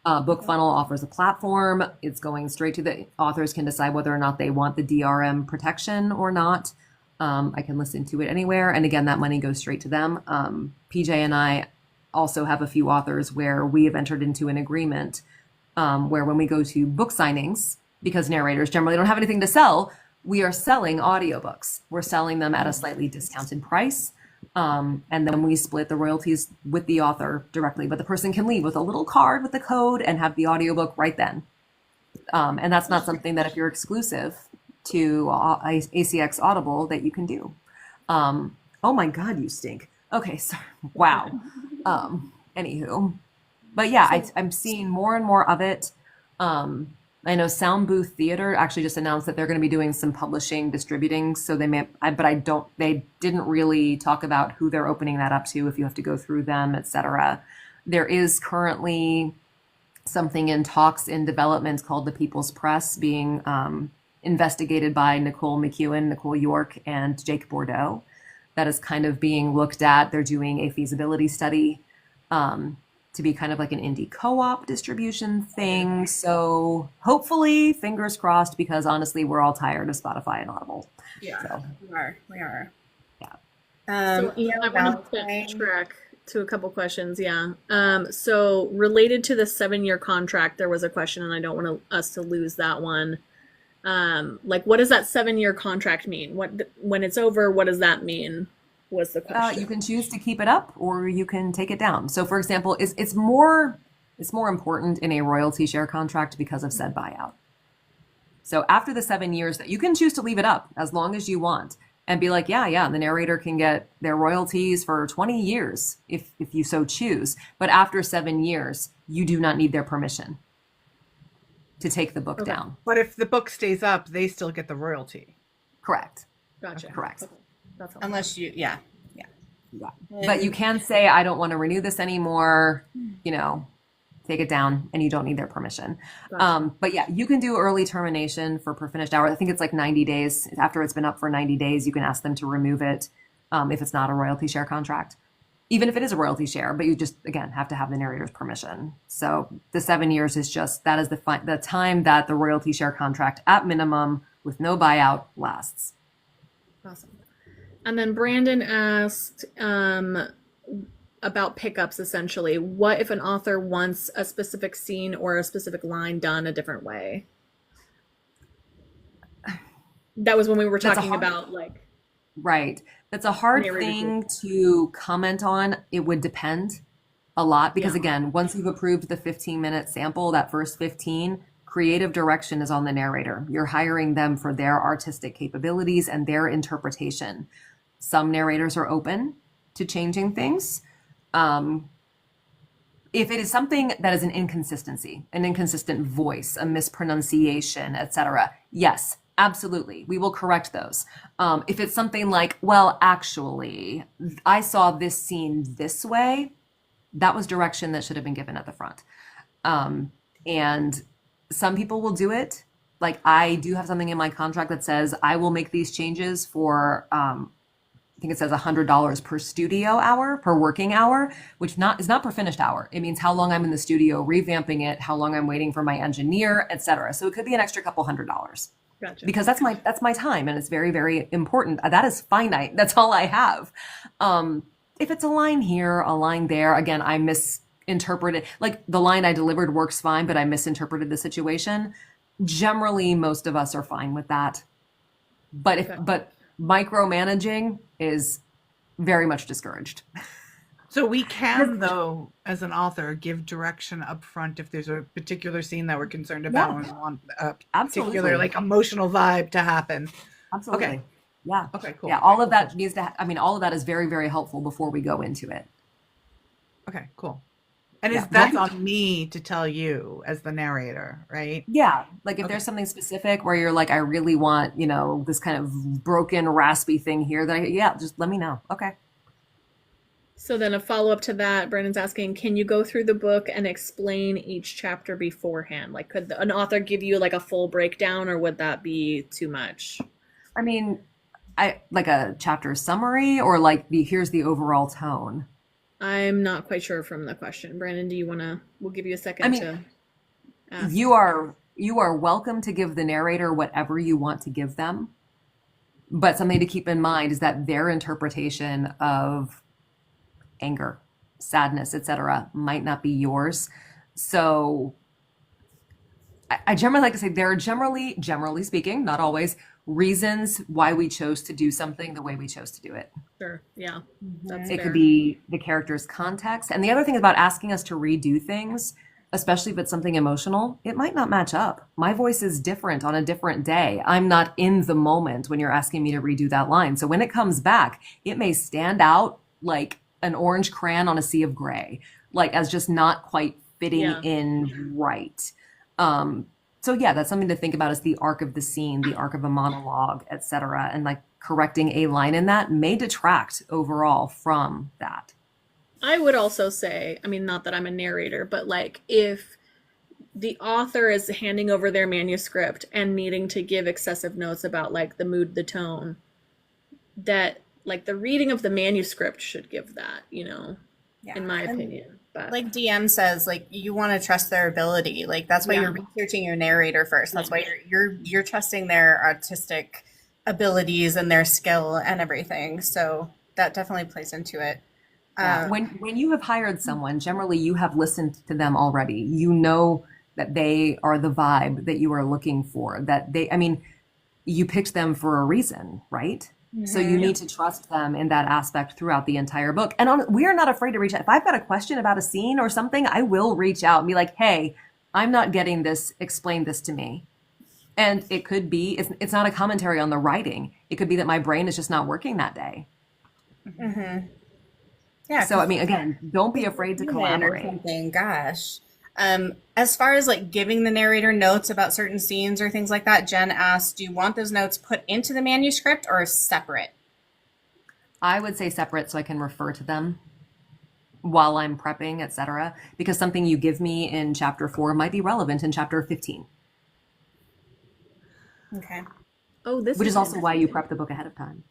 BookFunnel offers a platform. It's going straight to the authors can decide whether or not they want the DRM protection or not. I can listen to it anywhere. And again, that money goes straight to them. PJ and I also have a few authors where we have entered into an agreement where when we go to book signings, because narrators generally don't have anything to sell, we are selling audiobooks. We're selling them at a slightly discounted price. And then we split the royalties with the author directly, but the person can leave with a little card with the code and have the audiobook right then. And that's not something that if you're exclusive to ACX Audible that you can do. Oh my God, you stink. Okay, sorry. Wow. Anywho, but yeah, I'm seeing more and more of it. I know Sound Booth Theater actually just announced that they're going to be doing some publishing, distributing. So they may, they didn't really talk about who they're opening that up to, if you have to go through them, etc. There is currently something in talks in development called the People's Press being investigated by Nicole McEwen, Nicole York, and Jake Bordeaux. That is kind of being looked at. They're doing a feasibility study to be kind of like an indie co-op distribution thing. So hopefully, fingers crossed, because honestly, we're all tired of Spotify and Audible. Yeah, So, we are. yeah. So I want to backtrack to a couple questions. Yeah. So related to the 7-year contract, there was a question, and I don't want us to lose that one. Like, what does that 7-year contract mean? When it's over, what does that mean? Was the question. You can choose to keep it up, or you can take it down. So, for example, it's more important in a royalty share contract because of said buyout. So after the 7 years, that you can choose to leave it up as long as you want and be like, yeah, the narrator can get their royalties for 20 years if you so choose. But after 7 years, you do not need their permission to take the book down. But if the book stays up, they still get the royalty. Correct. Gotcha. Correct. Okay. That's helpful. Unless you, yeah. But you can say, I don't want to renew this anymore, take it down, and you don't need their permission. Gotcha. But yeah, you can do early termination for per finished hour. I think it's like 90 days. After it's been up for 90 days, you can ask them to remove it if it's not a royalty share contract, even if it is a royalty share, but you just, again, have to have the narrator's permission. So the 7 years is just, that is the time that the royalty share contract at minimum with no buyout lasts. Awesome. And then Brandon asked about pickups, essentially. What if an author wants a specific scene or a specific line done a different way? That was when we were talking about, like... Right. That's a hard thing to comment on. It would depend a lot because, again, once you've approved the 15-minute sample, that first 15, creative direction is on the narrator. You're hiring them for their artistic capabilities and their interpretation. Some narrators are open to changing things. If it is something that is an inconsistency, an inconsistent voice, a mispronunciation, etc., yes, absolutely, we will correct those. If it's something like, well, actually, I saw this scene this way, that was direction that should have been given at the front. And some people will do it. Like, I do have something in my contract that says I will make these changes for, I think it says $100 per studio hour, per working hour, which is not per finished hour. It means how long I'm in the studio revamping it, how long I'm waiting for my engineer, etc. So it could be an extra couple $100. Gotcha. Because that's my time, and it's very, very important. That is finite. That's all I have. If it's a line here, a line there, again, I misinterpreted. Like, the line I delivered works fine, but I misinterpreted the situation. Generally, most of us are fine with that. But micromanaging is very much discouraged. So we can, though, as an author, give direction up front if there's a particular scene that we're concerned about and want a particular emotional vibe to happen. Absolutely. Okay. Yeah. Okay, cool. Yeah, all of that needs to all of that is very, very helpful before we go into it. Okay, cool. And that's on me to tell you as the narrator, right? Yeah. Like if there's something specific where you're like, I really want, this kind of broken, raspy thing here just let me know. Okay. So then a follow-up to that, Brandon's asking, can you go through the book and explain each chapter beforehand? Like, could an author give you like a full breakdown, or would that be too much? I mean, I like a chapter summary, or like here's the overall tone. I'm not quite sure from the question. Brandon, do you want to, we'll give you a second I mean, to ask. You are welcome to give the narrator whatever you want to give them. But something to keep in mind is that their interpretation of anger, sadness, etc., might not be yours. So I generally like to say there are generally speaking, not always, reasons why we chose to do something the way we chose to do it. Sure, yeah, that's It fair. could be the character's context. And the other thing about asking us to redo things, especially if it's something emotional, it might not match up. My voice is different on a different day. I'm not in the moment when you're asking me to redo that line. So when it comes back, it may stand out like an orange crayon on a sea of gray, like as just not quite fitting Yeah. in right. So yeah, that's something to think about, is the arc of the scene, the arc of a monologue, etc. And like correcting a line in that may detract overall from that. I would also say, I mean, not that I'm a narrator, but like if the author is handing over their manuscript and needing to give excessive notes about like the mood, the tone, that like the reading of the manuscript should give that, you know, Yeah. in my And opinion. But like DM says, like you want to trust their ability. Like that's why Yeah. you're researching your narrator first. That's why you're trusting their artistic abilities and their skill and everything. So that definitely plays into it. When you have hired someone, generally you have listened to them already. You know that they are the vibe that you are looking for. I mean, you picked them for a reason, right? So you need to trust them in that aspect throughout the entire book. And we are not afraid to reach out. If I've got a question about a scene or something, I will reach out and be like, hey, I'm not getting this. Explain this to me. And it could be, it's not a commentary on the writing. It could be that my brain is just not working that day. Yeah. So, I mean, again, don't be afraid to Human or collaborate. something. Gosh. As far as like giving the narrator notes about certain scenes or things like that, Jen asked, do you want those notes put into the manuscript or separate? I would say separate so I can refer to them while I'm prepping, etc. Because something you give me in chapter 4 might be relevant in chapter 15, Okay. oh, this which is also why you interesting. prep the book ahead of time.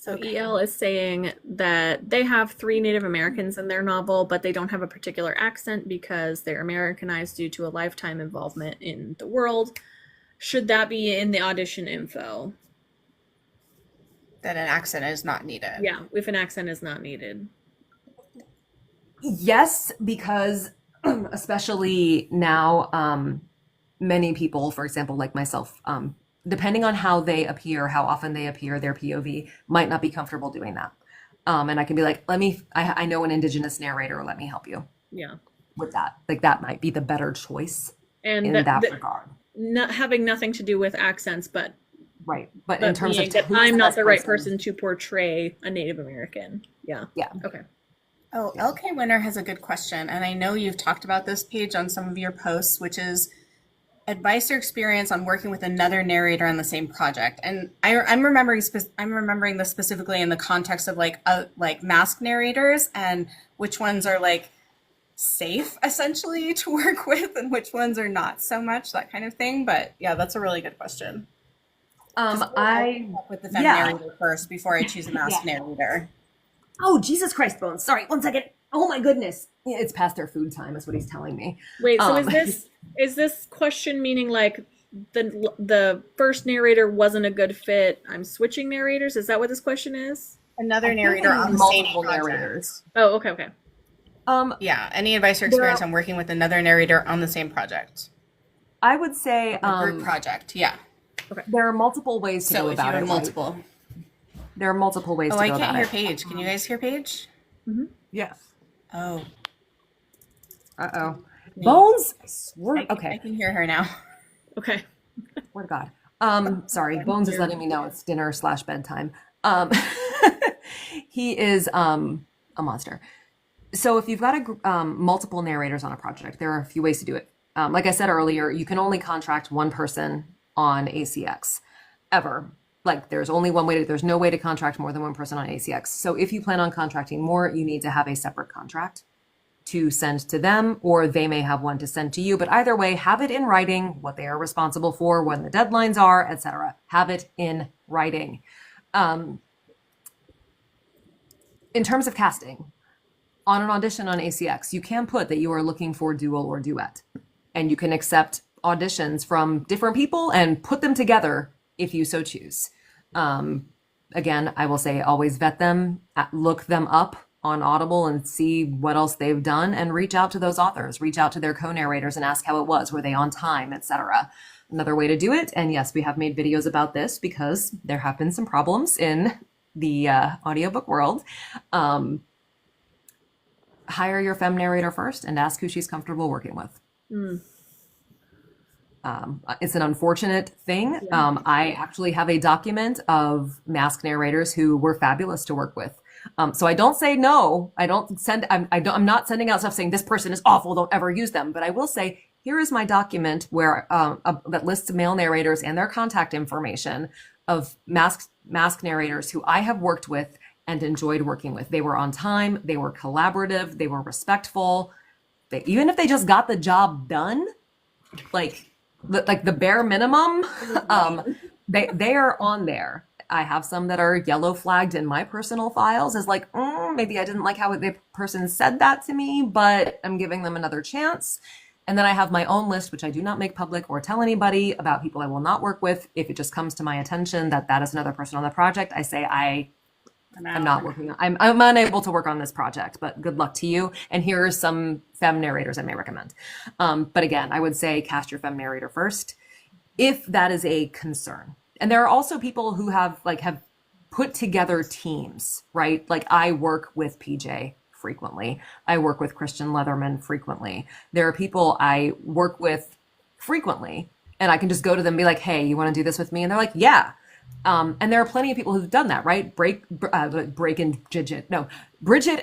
So EL is saying that they have 3 Native Americans in their novel, but they don't have a particular accent because they're Americanized due to a lifetime involvement in the world. Should that be in the audition info? That an accent is not needed. Yeah, if an accent is not needed. Yes, because especially now, many people, for example, like myself, depending on how they appear, how often they appear, their POV might not be comfortable doing that. And I can be like, I know an Indigenous narrator, let me help you Yeah. with that. Like that might be the better choice And in that regard. not having nothing to do with accents, but Right. But in terms being of that who's I'm not best the right person to portray a Native American. Yeah. Yeah. Okay. Oh, LK Winner has a good question. And I know you've talked about this page on some of your posts, which is advice or experience on working with another narrator on the same project. And I'm remembering this specifically in the context of like masked narrators and which ones are like safe essentially to work with and which ones are not so much, that kind of thing. But yeah, that's a really good question. I With the femme yeah. narrator first before I choose a masked narrator. Oh, Jesus Christ, Bones. Sorry, 1 second. Oh my goodness. Yeah, it's past their food time, is what he's telling me. Wait, so is this question meaning like the first narrator wasn't a good fit? I'm switching narrators. Is that what this question is? Another narrator on the same multiple project. narrators. Oh, okay, okay. Yeah, any advice or experience on working with another narrator on the same project? I would say Group project, yeah. there are multiple ways to So go if about you it. have multiple. There are multiple ways Oh, to I go can't about hear it. Paige. Can you guys hear Paige? Yes. Oh, Uh-oh. Bones? I swear. I Okay. can hear her now. Okay. Swear to God. Sorry. Bones is letting me know it's dinner/bedtime. He is a monster. So if you've got multiple narrators on a project, there are a few ways to do it. Like I said earlier, you can only contract one person on ACX ever. Like there's no way to contract more than one person on ACX. So if you plan on contracting more, you need to have a separate contract to send to them, or they may have one to send to you. But either way, have it in writing, what they are responsible for, when the deadlines are, etc. Have it in writing. In terms of casting, on an audition on ACX, you can put that you are looking for dual or duet, and you can accept auditions from different people and put them together if you so choose. Again, I will say always vet them, look them up on Audible and see what else they've done, and reach out to those authors, reach out to their co-narrators and ask how it was, were they on time, etc. Another way to do it, and yes, we have made videos about this because there have been some problems in the audiobook world. Hire your femme narrator first and ask who she's comfortable working with. It's an unfortunate thing. I actually have a document of masked narrators who were fabulous to work with. So I don't say no. I'm not sending out stuff saying this person is awful, don't ever use them. But I will say, here is my document where that lists male narrators and their contact information of masked narrators who I have worked with and enjoyed working with. They were on time, they were collaborative, they were respectful. Even if they just got the job done, like the bare minimum, they are on there. I have some that are yellow flagged in my personal files as like, maybe I didn't like how the person said that to me, but I'm giving them another chance. And then I have my own list, which I do not make public or tell anybody, about people I will not work with. If it just comes to my attention that is another person on the project, I say I'm not working. I'm unable to work on this project, but good luck to you. And here are some femme narrators I may recommend. But again, I would say cast your femme narrator first, if that is a concern. And there are also people who have put together teams, right? Like I work with PJ frequently. I work with Christian Leatherman frequently. There are people I work with frequently, and I can just go to them and be like, hey, you want to do this with me? And they're like, yeah. And there are plenty of people who've done that, right? Bridget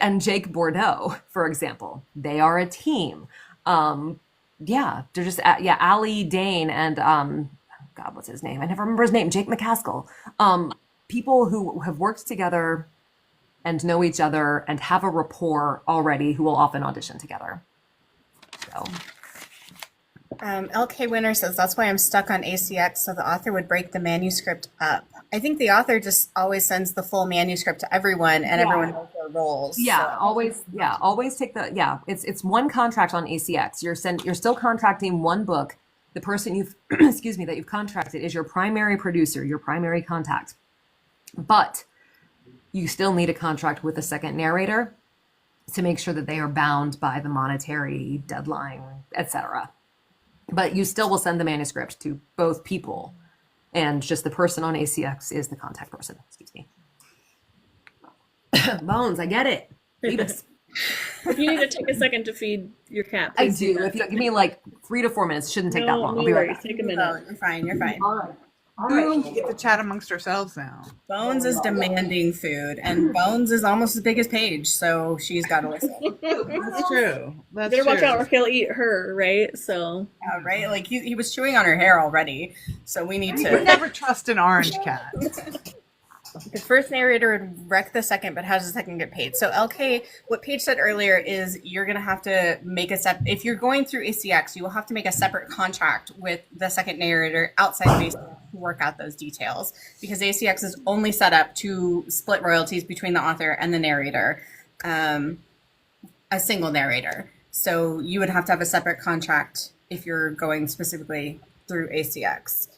and Jake Bordeaux, for example, they are a team. They're just, Allie Dane and, God, what's his name? I never remember his name. Jake McCaskill. People who have worked together and know each other and have a rapport already, who will often audition together. So. LK Winner says, that's why I'm stuck on ACX, so the author would break the manuscript up. I think the author just always sends the full manuscript to everyone, and everyone knows their roles. Always take it's one contract on ACX. You're still contracting one book. The person that you've contracted is your primary producer, your primary contact. But you still need a contract with a second narrator to make sure that they are bound by the monetary deadline, etc. But you still will send the manuscript to both people, and just the person on ACX is the contact person. Excuse me. Bones, I get it. Phoebus. If you need to take a second to feed your cat, I please do. If you give me like 3 to 4 minutes, it shouldn't take that long. I'll be right back. Take a minute. You're fine. You're fine. All right, we get to chat amongst ourselves now. Bones is demanding food, and Bones is almost as big as Paige, so she's got to listen. That's true. That's Better watch true. out or he'll eat her, right? So Yeah, right? Like he was chewing on her hair already, so we need You would to. never trust an orange cat. The first narrator would wreck the second, but how does the second get paid? So LK, what Paige said earlier is you're going to have to make if you're going through ACX, you will have to make a separate contract with the second narrator outside of ACX to work out those details, because ACX is only set up to split royalties between the author and the narrator, a single narrator. So you would have to have a separate contract if you're going specifically through ACX.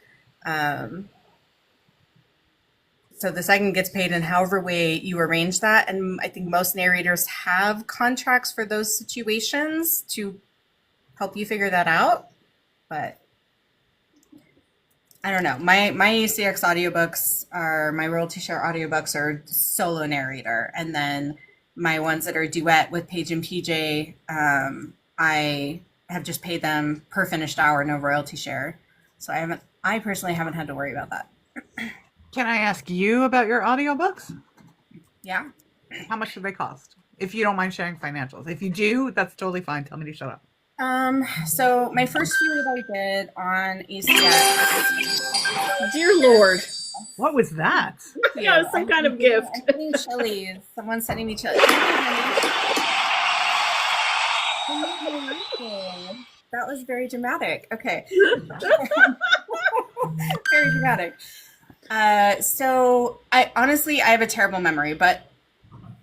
So the second gets paid in however way you arrange that. And I think most narrators have contracts for those situations to help you figure that out. But I don't know. My ACX audiobooks my royalty share audiobooks are solo narrator. And then my ones that are duet with Paige and PJ, I have just paid them per finished hour, no royalty share. So I personally haven't had to worry about that. Can I ask you about your audiobooks? Yeah. How much do they cost? If you don't mind sharing financials. If you do, that's totally fine. Tell me to shut up. So my first few that I did on ACX, dear Lord. What was that? Yeah, some kind of gift. I'm getting chilies. Someone's sending me chilies. That was very dramatic. Okay. Very dramatic. So I honestly, I have a terrible memory, but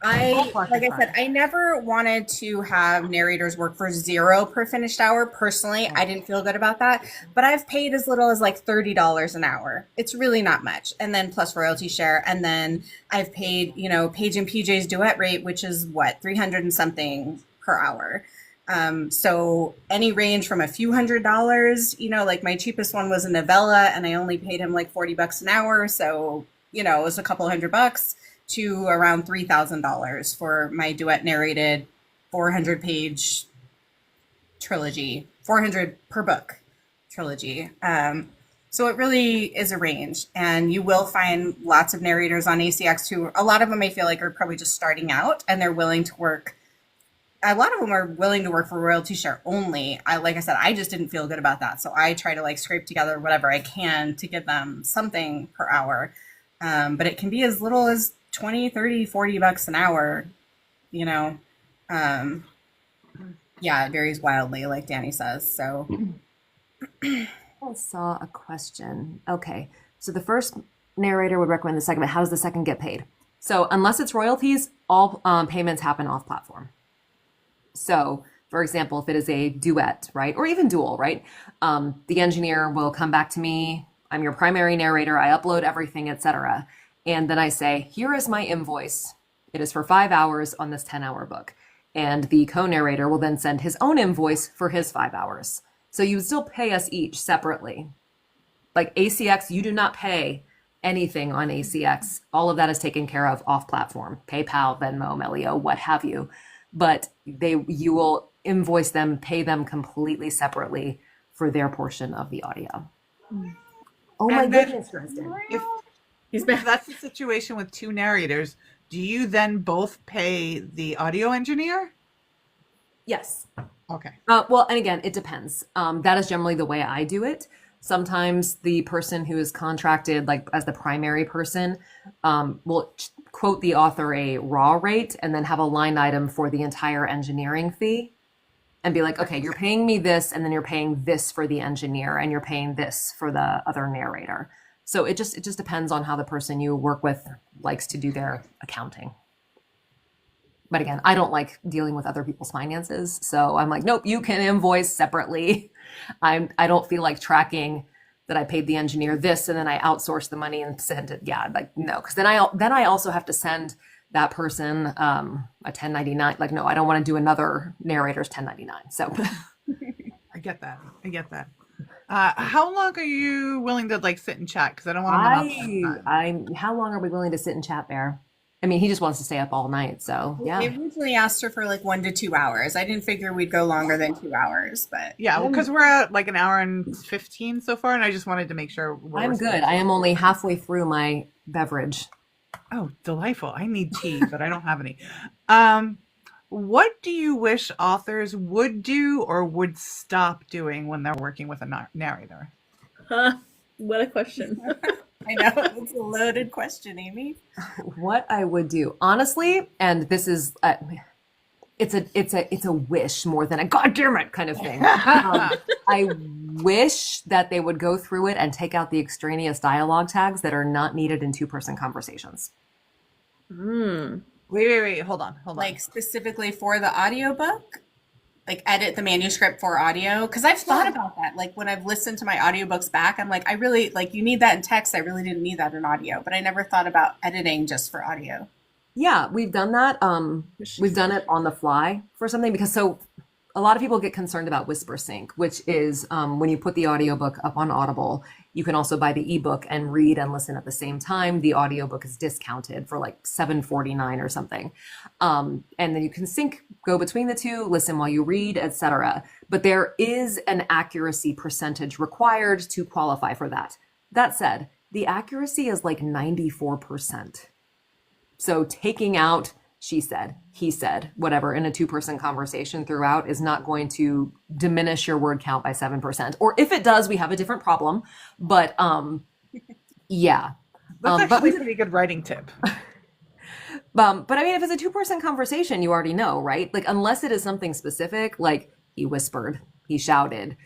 like I said, I never wanted to have narrators work for zero per finished hour. Personally, I didn't feel good about that, but I've paid as little as like $30 an hour. It's really not much. And then plus royalty share. And then I've paid, Paige and PJ's duet rate, which is what, 300 and something per hour. So any range from a few $100s, like my cheapest one was a novella and I only paid him like $40 an hour. So, it was a couple $100 to around $3,000 for my duet narrated 400-page trilogy, 400 per book trilogy. So it really is a range, and you will find lots of narrators on ACX who, a lot of them I feel like are probably just starting out and they're willing to work. A lot of them are willing to work for royalty share only. Like I said, I just didn't feel good about that. So I try to like scrape together whatever I can to give them something per hour. But it can be as little as 20, 30, $40 an hour, yeah, it varies wildly, like Danny says. So I saw a question. Okay. So the first narrator would recommend the second, but how does the second get paid? So unless it's royalties, all payments happen off platform. So for example, if it is a duet, right? Or even dual, right? The engineer will come back to me. I'm your primary narrator. I upload everything, etc. And then I say, here is my invoice. It is for 5 hours on this 10-hour book. And the co-narrator will then send his own invoice for his 5 hours. So you still pay us each separately. Like ACX, you do not pay anything on ACX. All of that is taken care of off platform, PayPal, Venmo, Melio, what have you. But you will invoice them, pay them completely separately for their portion of the audio. Oh my goodness, Dresden. If that's the situation with two narrators, do you then both pay the audio engineer? Yes. Okay. Well, and again, it depends. That is generally the way I do it. Sometimes the person who is contracted, like as the primary person, will quote the author a raw rate and then have a line item for the entire engineering fee and be like, okay, you're paying me this, and then you're paying this for the engineer, and you're paying this for the other narrator. So it just depends on how the person you work with likes to do their accounting. But again, I don't like dealing with other people's finances. So I'm like, nope, you can invoice separately. I don't feel like tracking that I paid the engineer this and then I outsource the money and send it. Yeah, like no, because then I also have to send that person a 1099. Like, no, I don't want to do another narrator's 1099. So I get that. How long are you willing to like sit and chat? Because I don't want to. How long are we willing to sit and chat, Bear? I mean, he just wants to stay up all night. So yeah. I originally asked her for like 1 to 2 hours. I didn't figure we'd go longer than 2 hours, but Yeah, because we're at like an hour and 15 so far, and I just wanted to make sure. I'm good. I am only halfway through my beverage. Oh, delightful. I need tea, but I don't have any. What do you wish authors would do or would stop doing when they're working with a narrator? What a question. I know it's a loaded question, Amy. What I would do, honestly, and this is it's a wish more than a goddamn it kind of thing. I wish that they would go through it and take out the extraneous dialogue tags that are not needed in two-person conversations. Wait, hold on. Like specifically for the audiobook? Like edit the manuscript for audio? Because I've thought about that. Like when I've listened to my audiobooks back, I'm like, I really, like you need that in text. I really didn't need that in audio. But I never thought about editing just for audio. Yeah, we've done that. We've done it on the fly for something because so a lot of people get concerned about whisper sync, which is when you put the audiobook up on Audible, you can also buy the ebook and read and listen at the same time. The audiobook is discounted for like $7.49 or something. And then you can sync, go between the two, listen while you read, etc. But there is an accuracy percentage required to qualify for that. That said, the accuracy is like 94%. So taking out she said, he said, whatever in a two-person conversation throughout is not going to diminish your word count by 7%. Or if it does, we have a different problem. But yeah, That's But actually a pretty good writing tip. but I mean, if it's a two-person conversation, you already know, right? Like, unless it is something specific, like he whispered, he shouted.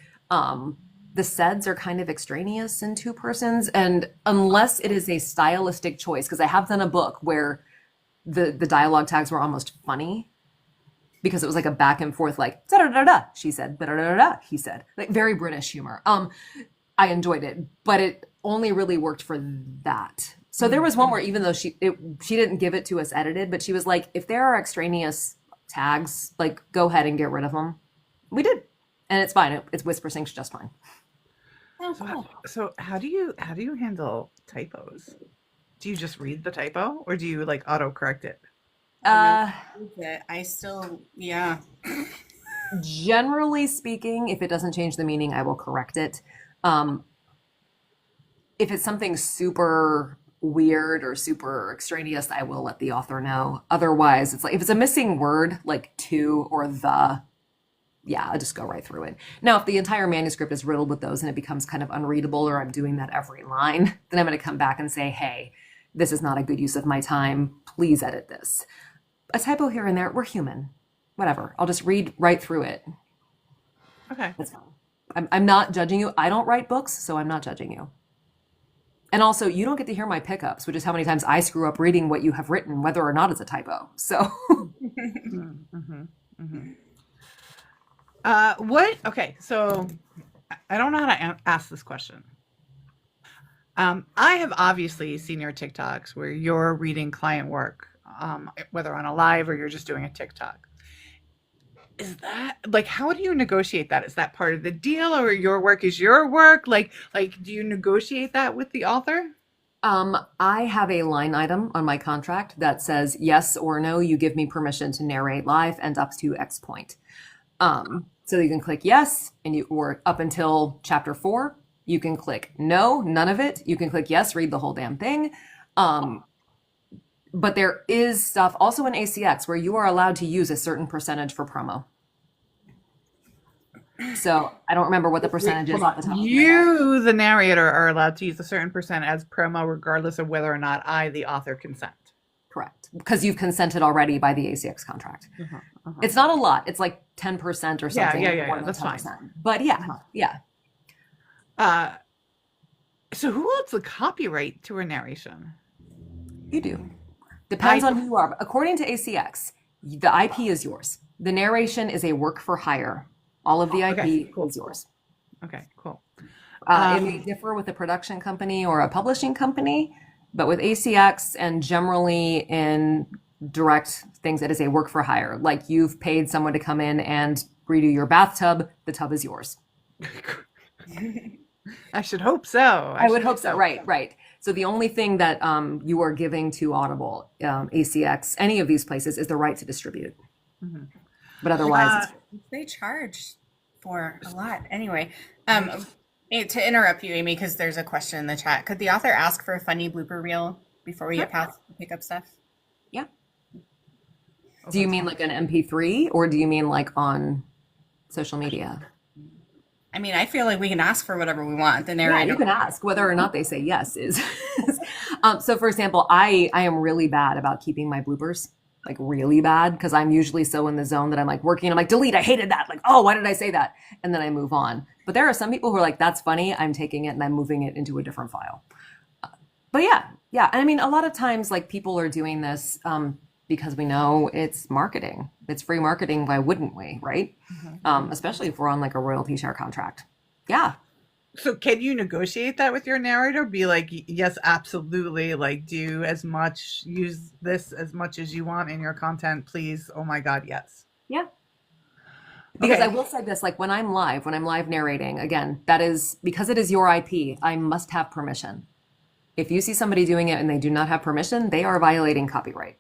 The seds are kind of extraneous in two persons, and unless it is a stylistic choice, because I have done a book where the dialogue tags were almost funny because it was like a back and forth, like da da da da, she said, da da da da, he said, like very British humor. I enjoyed it, but it only really worked for that. So there was one where even though she didn't give it to us edited, but she was like, if there are extraneous tags, like go ahead and get rid of them. We did, and it's fine. It's whisper syncs just fine. Oh, cool. So how do you handle typos? Do you just read the typo, or do you like autocorrect it? I still, yeah. Generally speaking, if it doesn't change the meaning, I will correct it. If it's something super weird or super extraneous, I will let the author know. Otherwise, it's like if it's a missing word, like to or the, yeah, I'll just go right through it. Now, if the entire manuscript is riddled with those and it becomes kind of unreadable, or I'm doing that every line, then I'm going to come back and say, hey, this is not a good use of my time. Please edit this. A typo here and there, we're human. Whatever. I'll just read right through it. Okay. That's fine. I'm not judging you. I don't write books, so I'm not judging you. And also, you don't get to hear my pickups, which is how many times I screw up reading what you have written, whether or not it's a typo. So. Okay, so I don't know how to ask this question. I have obviously seen your TikToks where you're reading client work, whether on a live or you're just doing a TikTok. Is that like, how do you negotiate that? Is that part of the deal, or your work is your work? Like, do you negotiate that with the author? I have a line item on my contract that says yes or no, you give me permission to narrate live and up to X point. So you can click yes, or up until chapter 4, you can click no, none of it. You can click yes, read the whole damn thing. But there is stuff also in ACX where you are allowed to use a certain percentage for promo. So I don't remember what the percentage is off the top of my head. You, the narrator, are allowed to use a certain percent as promo, regardless of whether or not I, the author, consent. Correct. Because you've consented already by the ACX contract. It's not a lot. It's like 10% or something. Yeah. That's 10%. Fine. But yeah. So who owns the copyright to a narration? You do. Depends on who you are. According to ACX, the IP is yours. The narration is a work for hire. All of the IP is yours. Okay, cool. It may differ with a production company or a publishing company, but with ACX and generally in direct things, it is a work for hire. Like you've paid someone to come in and redo your bathtub, the tub is yours. I should hope so. I would hope so. Right. So the only thing that you are giving to Audible, ACX, any of these places, is the right to distribute. But otherwise, They charge for a lot. Anyway, to interrupt you, Amy, because there's a question in the chat. Could the author ask for a funny blooper reel before we get past the pickup stuff? yeah. Do you mean like an MP3 or do you mean like on social media? I mean, I feel like we can ask for whatever we want. The Yeah, narrator. you can ask whether or not they say yes is. So for example, I am really bad about keeping my bloopers, like really bad, because I'm usually so in the zone that I'm like working and I'm like, delete, I hated that. Like, oh, why did I say that? And then I move on. But there are some people who are like, that's funny. I'm taking it and I'm moving it into a different file. But yeah. And I mean, a lot of times like people are doing this because we know it's marketing. It's free marketing. Why wouldn't we? Right. Especially if we're on like a royalty share contract. Yeah. So can you negotiate that with your narrator? Be like, yes, absolutely. Like use this as much as you want in your content, please. Oh my God, yes. Yeah. Because Okay. I will say this, like when I'm live narrating, again, that is because it is your IP, I must have permission. If you see somebody doing it and they do not have permission, they are violating copyright.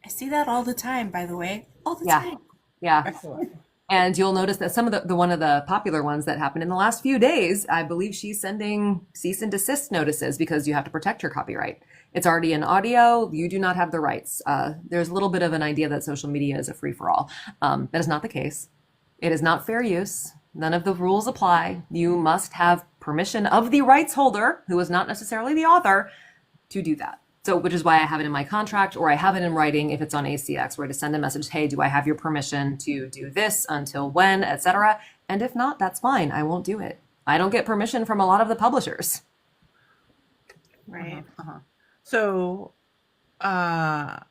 I see that all the time, by the way. All the time. Yeah. Excellent. And you'll notice that some of the one of the popular ones that happened in the last few days, I believe she's sending cease and desist notices because you have to protect your copyright. It's already in audio. You do not have the rights. There's a little bit of an idea that social media is a free-for-all. That is not the case. It is not fair use. None of the rules apply. You must have permission of the rights holder, who is not necessarily the author, to do that. So, which is why I have it in my contract, or I have it in writing if it's on ACX, where to send a message, hey, do I have your permission to do this, until when, etc. And if not, that's fine. I won't do it. I don't get permission from a lot of the publishers. Right. So, how?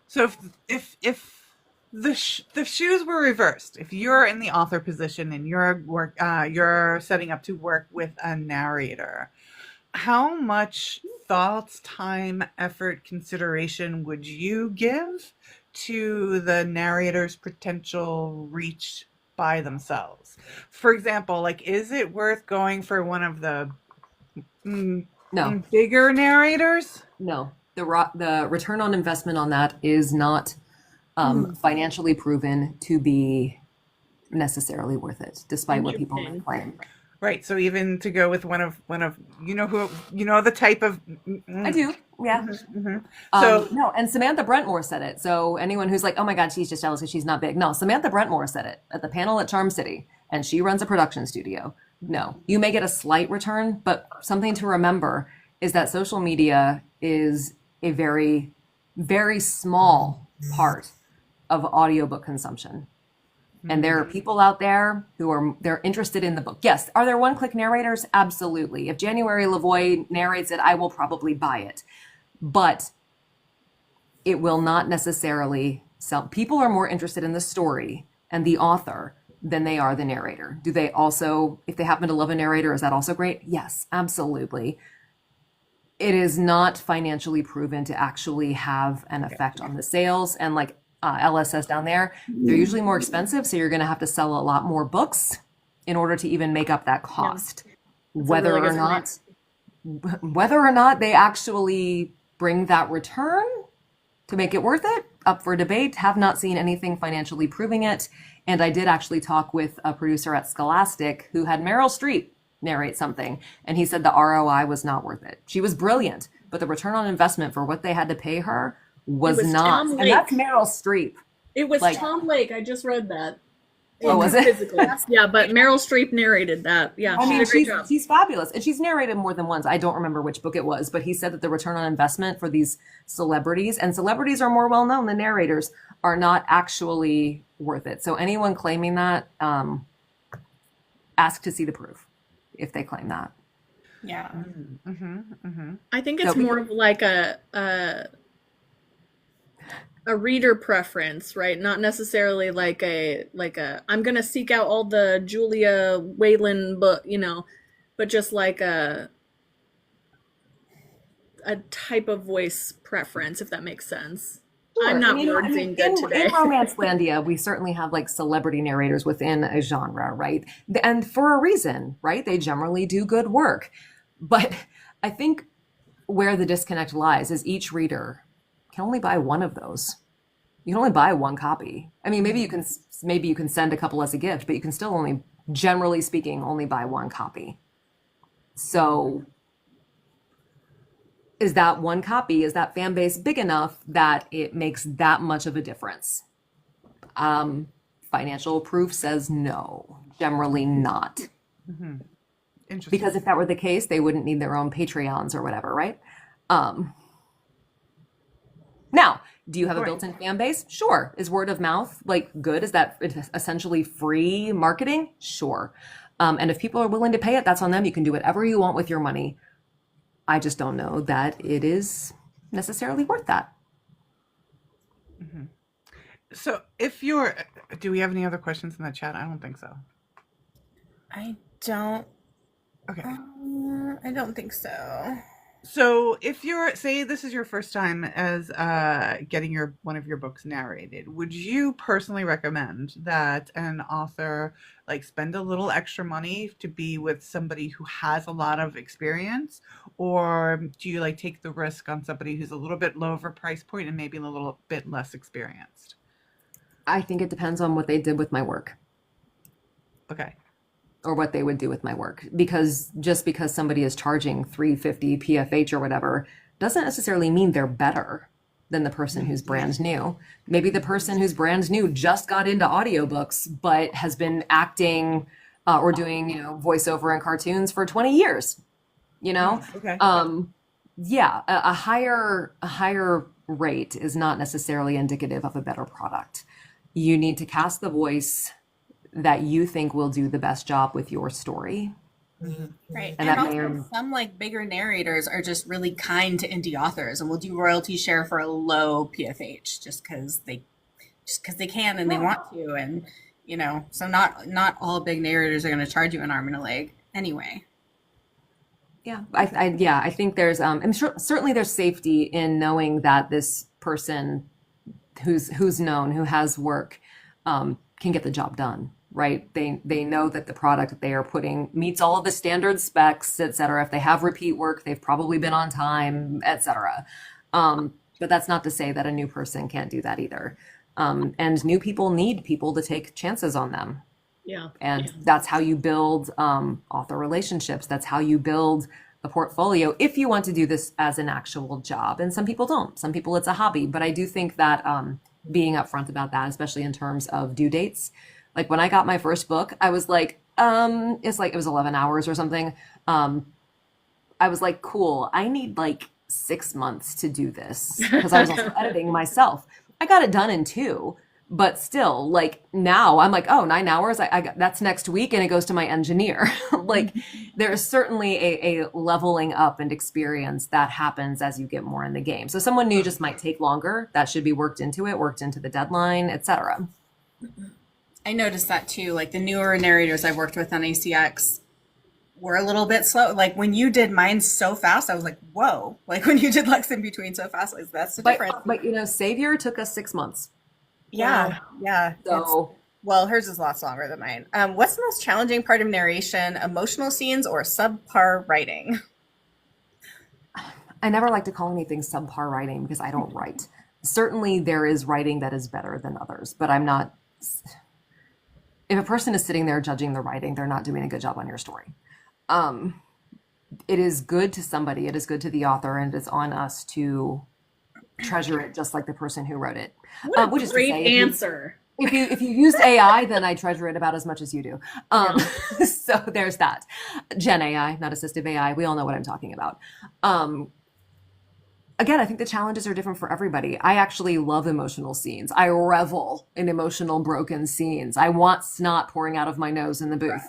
So if the shoes were reversed, if you're in the author position and you're setting up to work with a narrator, how much thoughts, time, effort, consideration would you give to the narrator's potential reach by themselves? For example, like, is it worth going for one of the No, bigger narrators? no. The return on investment on that is not financially proven to be necessarily worth it, despite what people may claim. Right. So even to go with one of the type of I do, yeah. So No, and Samantha Brentmore said it. So anyone who's like, oh my God, she's just jealous because she's not big. No, Samantha Brentmore said it at the panel at Charm City, and she runs a production studio. No, you may get a slight return, but something to remember is that social media is a very, very small part of audiobook consumption. And there are people out there they're interested in the book. Yes. Are there one-click narrators? Absolutely. If January Lavoie narrates it, I will probably buy it. But it will not necessarily sell. People are more interested in the story and the author than they are the narrator. Do they also, if they happen to love a narrator, is that also great? Yes, absolutely. It is not financially proven to actually have an effect on the sales. And like Ella says down there, they're usually more expensive. So you're going to have to sell a lot more books in order to even make up that cost. Whether or not they actually bring that return to make it worth it, up for debate. Have not seen anything financially proving it. And I did actually talk with a producer at Scholastic who had Meryl Streep narrate something, and he said the ROI was not worth it. She was brilliant, but the return on investment for what they had to pay her was not. And that's Meryl Streep. It was Tom Lake. I just read that. Oh, was it? Physically. Yeah, but Meryl Streep narrated that. Yeah, I mean, did a great job. she's fabulous, and she's narrated more than once. I don't remember which book it was, but he said that the return on investment for these celebrities, and celebrities are more well known than narrators, are not actually worth it. So anyone claiming that, ask to see the proof if they claim that. Yeah. I think it's more of like a reader preference, right? Not necessarily like a I'm gonna seek out all the Julia Whalen book, but just like a type of voice preference, if that makes sense. Sure. I'm not wording good today. In Romancelandia, we certainly have like celebrity narrators within a genre, right? And for a reason, right? They generally do good work. But I think where the disconnect lies is each reader can only buy one of those. You can only buy one copy. I mean, maybe you can send a couple as a gift, but you can still only, generally speaking, only buy one copy. So is that one copy, is that fan base big enough that it makes that much of a difference? Financial proof says no, generally not. Interesting. Because if that were the case, they wouldn't need their own Patreons or whatever, right? Now, do you have a built-in fan base? Sure. Is word of mouth like good? Is that essentially free marketing? Sure. And if people are willing to pay it, that's on them. You can do whatever you want with your money. I just don't know that it is necessarily worth that. So do we have any other questions in the chat? I don't think so. I don't. Okay. I don't think so. So if say this is your first time as getting one of your books narrated, would you personally recommend that an author like spend a little extra money to be with somebody who has a lot of experience, or do you like take the risk on somebody who's a little bit lower price point and maybe a little bit less experienced? I think it depends on what they did with my work. Okay. Or what they would do with my work. Because just because somebody is charging $350 PFH or whatever doesn't necessarily mean they're better than the person who's brand new. Maybe the person who's brand new just got into audiobooks but has been acting or doing voiceover and cartoons for 20 years. you know? Okay. Yeah, a higher rate is not necessarily indicative of a better product. You need to cast the voice that you think will do the best job with your story. Right. And And that may also or some like bigger narrators are just really kind to indie authors and will do royalty share for a low PFH just because they can and they want to. And so not all big narrators are going to charge you an arm and a leg anyway. yeah, I think there's I'm sure certainly there's safety in knowing that this person who's known, who has work, can get the job done, right? They know that the product that they are putting meets all of the standard specs, et cetera. If they have repeat work, they've probably been on time, et cetera. But that's not to say that a new person can't do that either. And new people need people to take chances on them. Yeah. And that's how you build author relationships. That's how you build a portfolio if you want to do this as an actual job. And some people don't. Some people it's a hobby. But I do think that being upfront about that, especially in terms of due dates, like when I got my first book, I was like, it was 11 hours or something. I was like, cool, I need like 6 months to do this because I was also editing myself. I got it done in 2. But still, like now I'm like, oh, 9 hours. I got, that's next week, and it goes to my engineer. Like there's certainly a leveling up and experience that happens as you get more in the game. So someone new just might take longer. That should be worked into the deadline, etc. I noticed that too. Like the newer narrators I've worked with on ACX were a little bit slow. Like when you did mine so fast, I was like, whoa. Like when you did Lux in Between so fast, like that's the difference. But Savior took us 6 months. Yeah. So well, hers is lots longer than mine. What's the most challenging part of narration? Emotional scenes or subpar writing? I never like to call anything subpar writing because I don't write. Certainly there is writing that is better than others, but I'm not. If a person is sitting there judging the writing, they're not doing a good job on your story. It is good to somebody, it is good to the author, and it's on us to treasure it just like the person who wrote it. What a great answer. If you used AI, then I treasure it about as much as you do. So there's that. Gen AI, not assistive AI. We all know what I'm talking about. Again, I think the challenges are different for everybody. I actually love emotional scenes. I revel in emotional broken scenes. I want snot pouring out of my nose in the booth.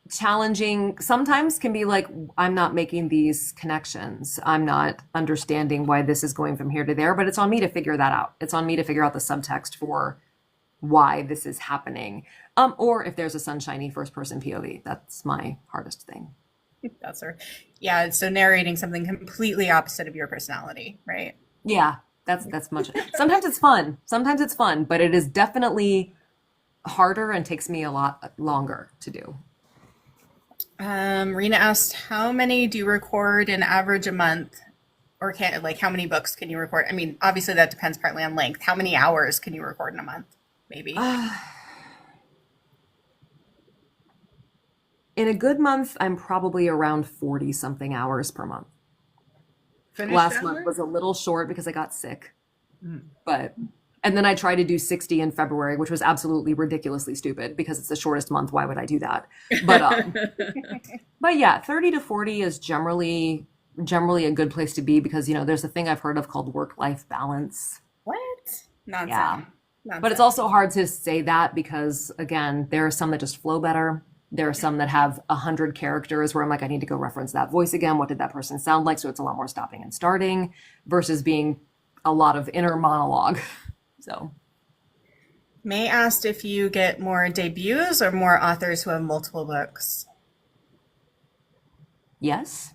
Challenging sometimes can be like, I'm not making these connections. I'm not understanding why this is going from here to there, but it's on me to figure that out. It's on me to figure out the subtext for why this is happening. Or if there's a sunshiny first person POV, that's my hardest thing. That's her. Yeah. So narrating something completely opposite of your personality, right? Yeah, that's much. Sometimes it's fun, but it is definitely harder and takes me a lot longer to do. Rena asked, how many do you record in average a month? Or how many books can you record? I mean, obviously that depends partly on length. How many hours can you record in a month? Maybe. In a good month, I'm probably around 40 something hours per month. Last month was a little short because I got sick. And then I tried to do 60 in February, which was absolutely ridiculously stupid because it's the shortest month. Why would I do that? But yeah, 30 to 40 is generally a good place to be because, there's a thing I've heard of called work-life balance. What? Nonsense. Yeah. Nonsense. But it's also hard to say that because, again, there are some that just flow better. There are some that have 100 characters where I'm like, I need to go reference that voice again. What did that person sound like? So it's a lot more stopping and starting versus being a lot of inner monologue. So May asked if you get more debuts or more authors who have multiple books. yes.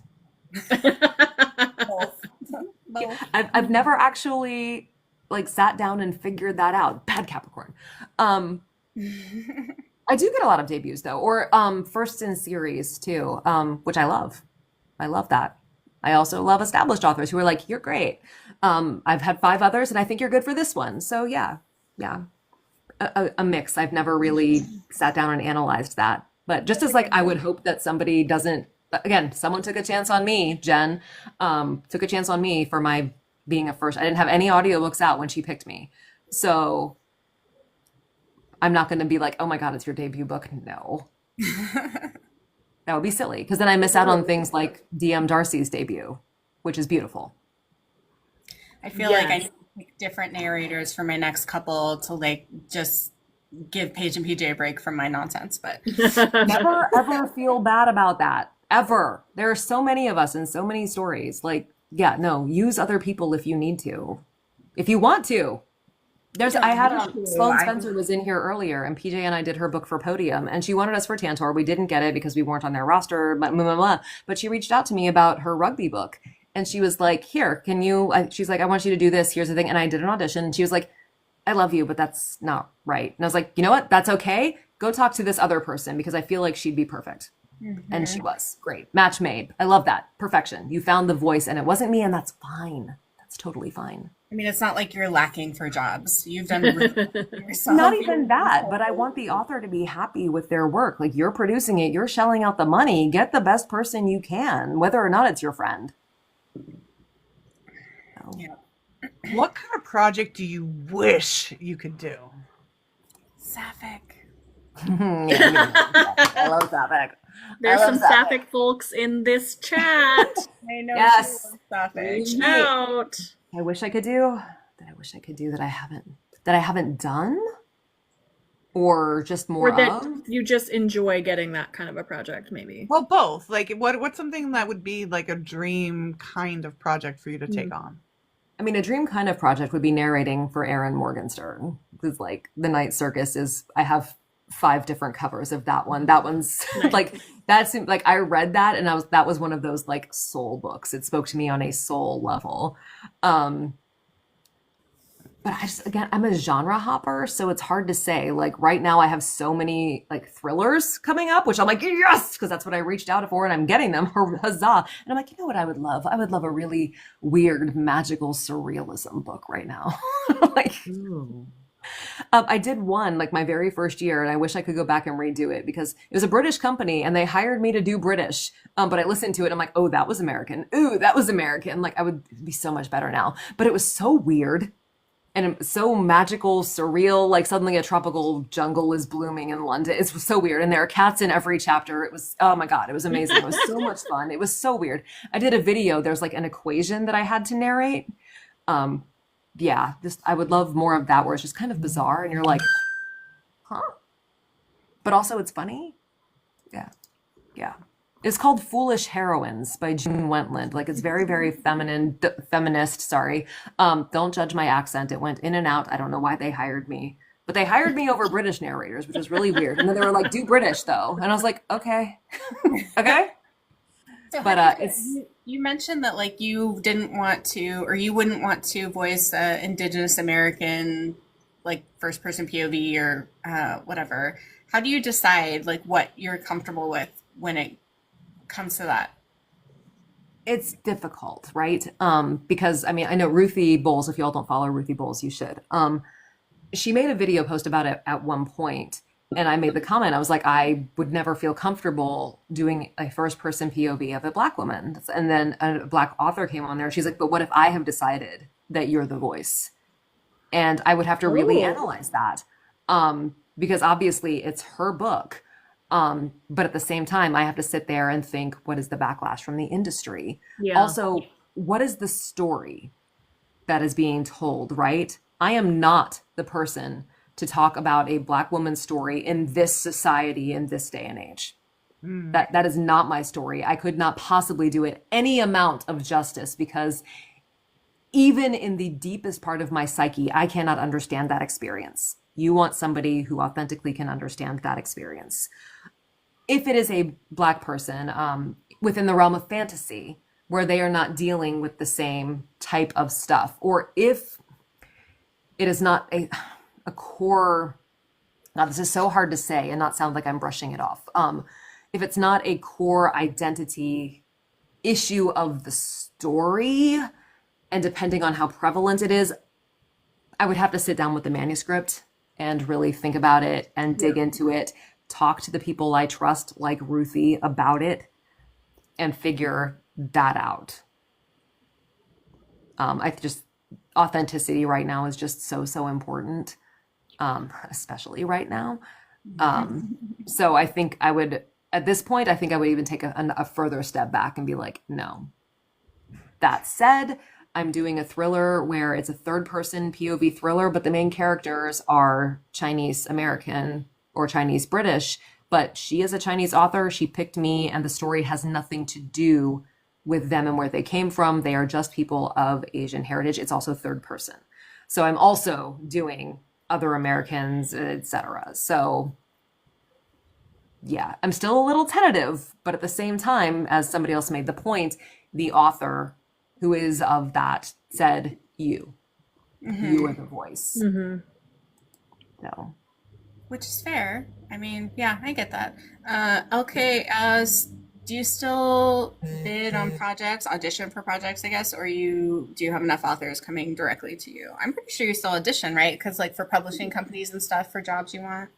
Both. Both. I've never actually sat down and figured that out. Bad Capricorn. I do get a lot of debuts though, or first in series too, which I love. I love that. I also love established authors who are like, you're great. I've had 5 others and I think you're good for this one. So yeah. A mix. I've never really sat down and analyzed that. But just as I would hope that somebody doesn't, again, someone took a chance on me, Jen, took a chance on me for my being a first. I didn't have any audiobooks out when she picked me. So I'm not going to be like, oh my God, it's your debut book. No. That would be silly because then I miss out on things like DM Darcy's debut, which is beautiful. I feel like I Yes. need to pick different narrators for my next couple to like just give Paige and PJ a break from my nonsense. But Never ever feel bad about that. Ever. There are so many of us and so many stories. Like, yeah, no, use other people if you need to. If you want to. I had Sloane Spencer was in here earlier, and PJ and I did her book for Podium, and she wanted us for Tantor. We didn't get it because we weren't on their roster, blah, blah, blah, blah. But she reached out to me about her rugby book, and she was like, "Here, can you?" She's like, "I want you to do this. Here's the thing." And I did an audition, and she was like, "I love you, but that's not right." And I was like, "You know what? That's okay. Go talk to this other person because I feel like she'd be perfect." And she was great. Match made. I love that. Perfection. You found the voice, and it wasn't me, and that's fine. That's totally fine. I mean, it's not like you're lacking for jobs. You've done really well for yourself. Not even that, but I want the author to be happy with their work. Like, you're producing it, you're shelling out the money, get the best person you can, whether or not it's your friend. So, Yeah. What kind of project do you wish you could do? Sapphic. I love Sapphic. There's I love some Sapphic. Sapphic folks in this chat. I know Yes. she loves Sapphic. Mm. Out. I wish I could do that I haven't done, or just more Or that of. you just enjoy getting that kind of a project, maybe. Well, both. Like, what's something that would be like a dream kind of project for you to take on? I mean, a dream kind of project would be narrating for Erin Morgenstern. Because, like, The Night Circus I have 5 different covers of that one. That one's Nice. like, that's like, I read that and that was one of those like soul books. It spoke to me on a soul level. But I'm a genre hopper, so it's hard to say. Like, right now I have so many like thrillers coming up, which I'm like, yes, because that's what I reached out for and I'm getting them. Huzzah. And I'm like, you know what I would love? I would love a really weird, magical surrealism book right now. Like, I did one like my very first year, and I wish I could go back and redo it because it was a British company and they hired me to do British. But I listened to it and I'm like, oh, that was American. Ooh, that was American. Like, I would be so much better now. But it was so weird. And so magical, surreal, like suddenly a tropical jungle is blooming in London. It's so weird. And there are cats in every chapter. It was, oh my God, it was amazing. It was so much fun. It was so weird. I did a video. There's like an equation that I had to narrate. Yeah, I would love more of that where it's just kind of bizarre and you're like, huh? But also it's funny. Yeah. Yeah. It's called Foolish Heroines by June Wentland. Like, it's very, very feminist, sorry. Don't judge my accent. It went in and out. I don't know why they hired me. But they hired me over British narrators, which is really weird. And then they were like, do British, though. And I was like, okay. Okay. So But you mentioned that like you didn't want to, or you wouldn't want to voice Indigenous American, like first person POV or whatever. How do you decide like what you're comfortable with when it comes to that? it's difficult, right? Because I mean, I know Ruthie Bowles, if y'all don't follow Ruthie Bowles, you should. She made a video post about it at one point, and I made the comment, I was like, I would never feel comfortable doing a first person POV of a Black woman. And then a Black author came on there. She's like, but what if I have decided that you're the voice? And I would have to really analyze that. Because obviously it's her book. But at the same time, I have to sit there and think, what is the backlash from the industry? Yeah. Also, what is the story that is being told, right? I am not the person to talk about a Black woman's story in this society in this day and age. That is not my story. I could not possibly do it any amount of justice, because even in the deepest part of my psyche, I cannot understand that experience. You want somebody who authentically can understand that experience. If it is a Black person within the realm of fantasy, where they are not dealing with the same type of stuff, or if it is not a core, now this is so hard to say and not sound like I'm brushing it off. If it's not a core identity issue of the story, and depending on how prevalent it is, I would have to sit down with the manuscript and really think about it and dig into it, talk to the people I trust, like Ruthie, about it, and figure that out. Authenticity right now is just so important, especially right now. So I think I would at this point, I think I would even take a further step back and be like, no. That said, I'm doing a thriller where it's a third-person POV thriller, but the main characters are Chinese American or Chinese British, but she is a Chinese author. She picked me, and the story has nothing to do with them and where they came from. They are just people of Asian heritage. It's also third person. So I'm also doing other Americans, etc. So yeah, I'm still a little tentative, but at the same time, as somebody else made the point, the author who is of that said, you are the voice. Mm-hmm. So, Which is fair. I mean, yeah, I get that. Okay, do you still bid on projects, audition for projects, I guess, or do you have enough authors coming directly to you? I'm pretty sure you still audition, right? Because like for publishing companies and stuff for jobs you want.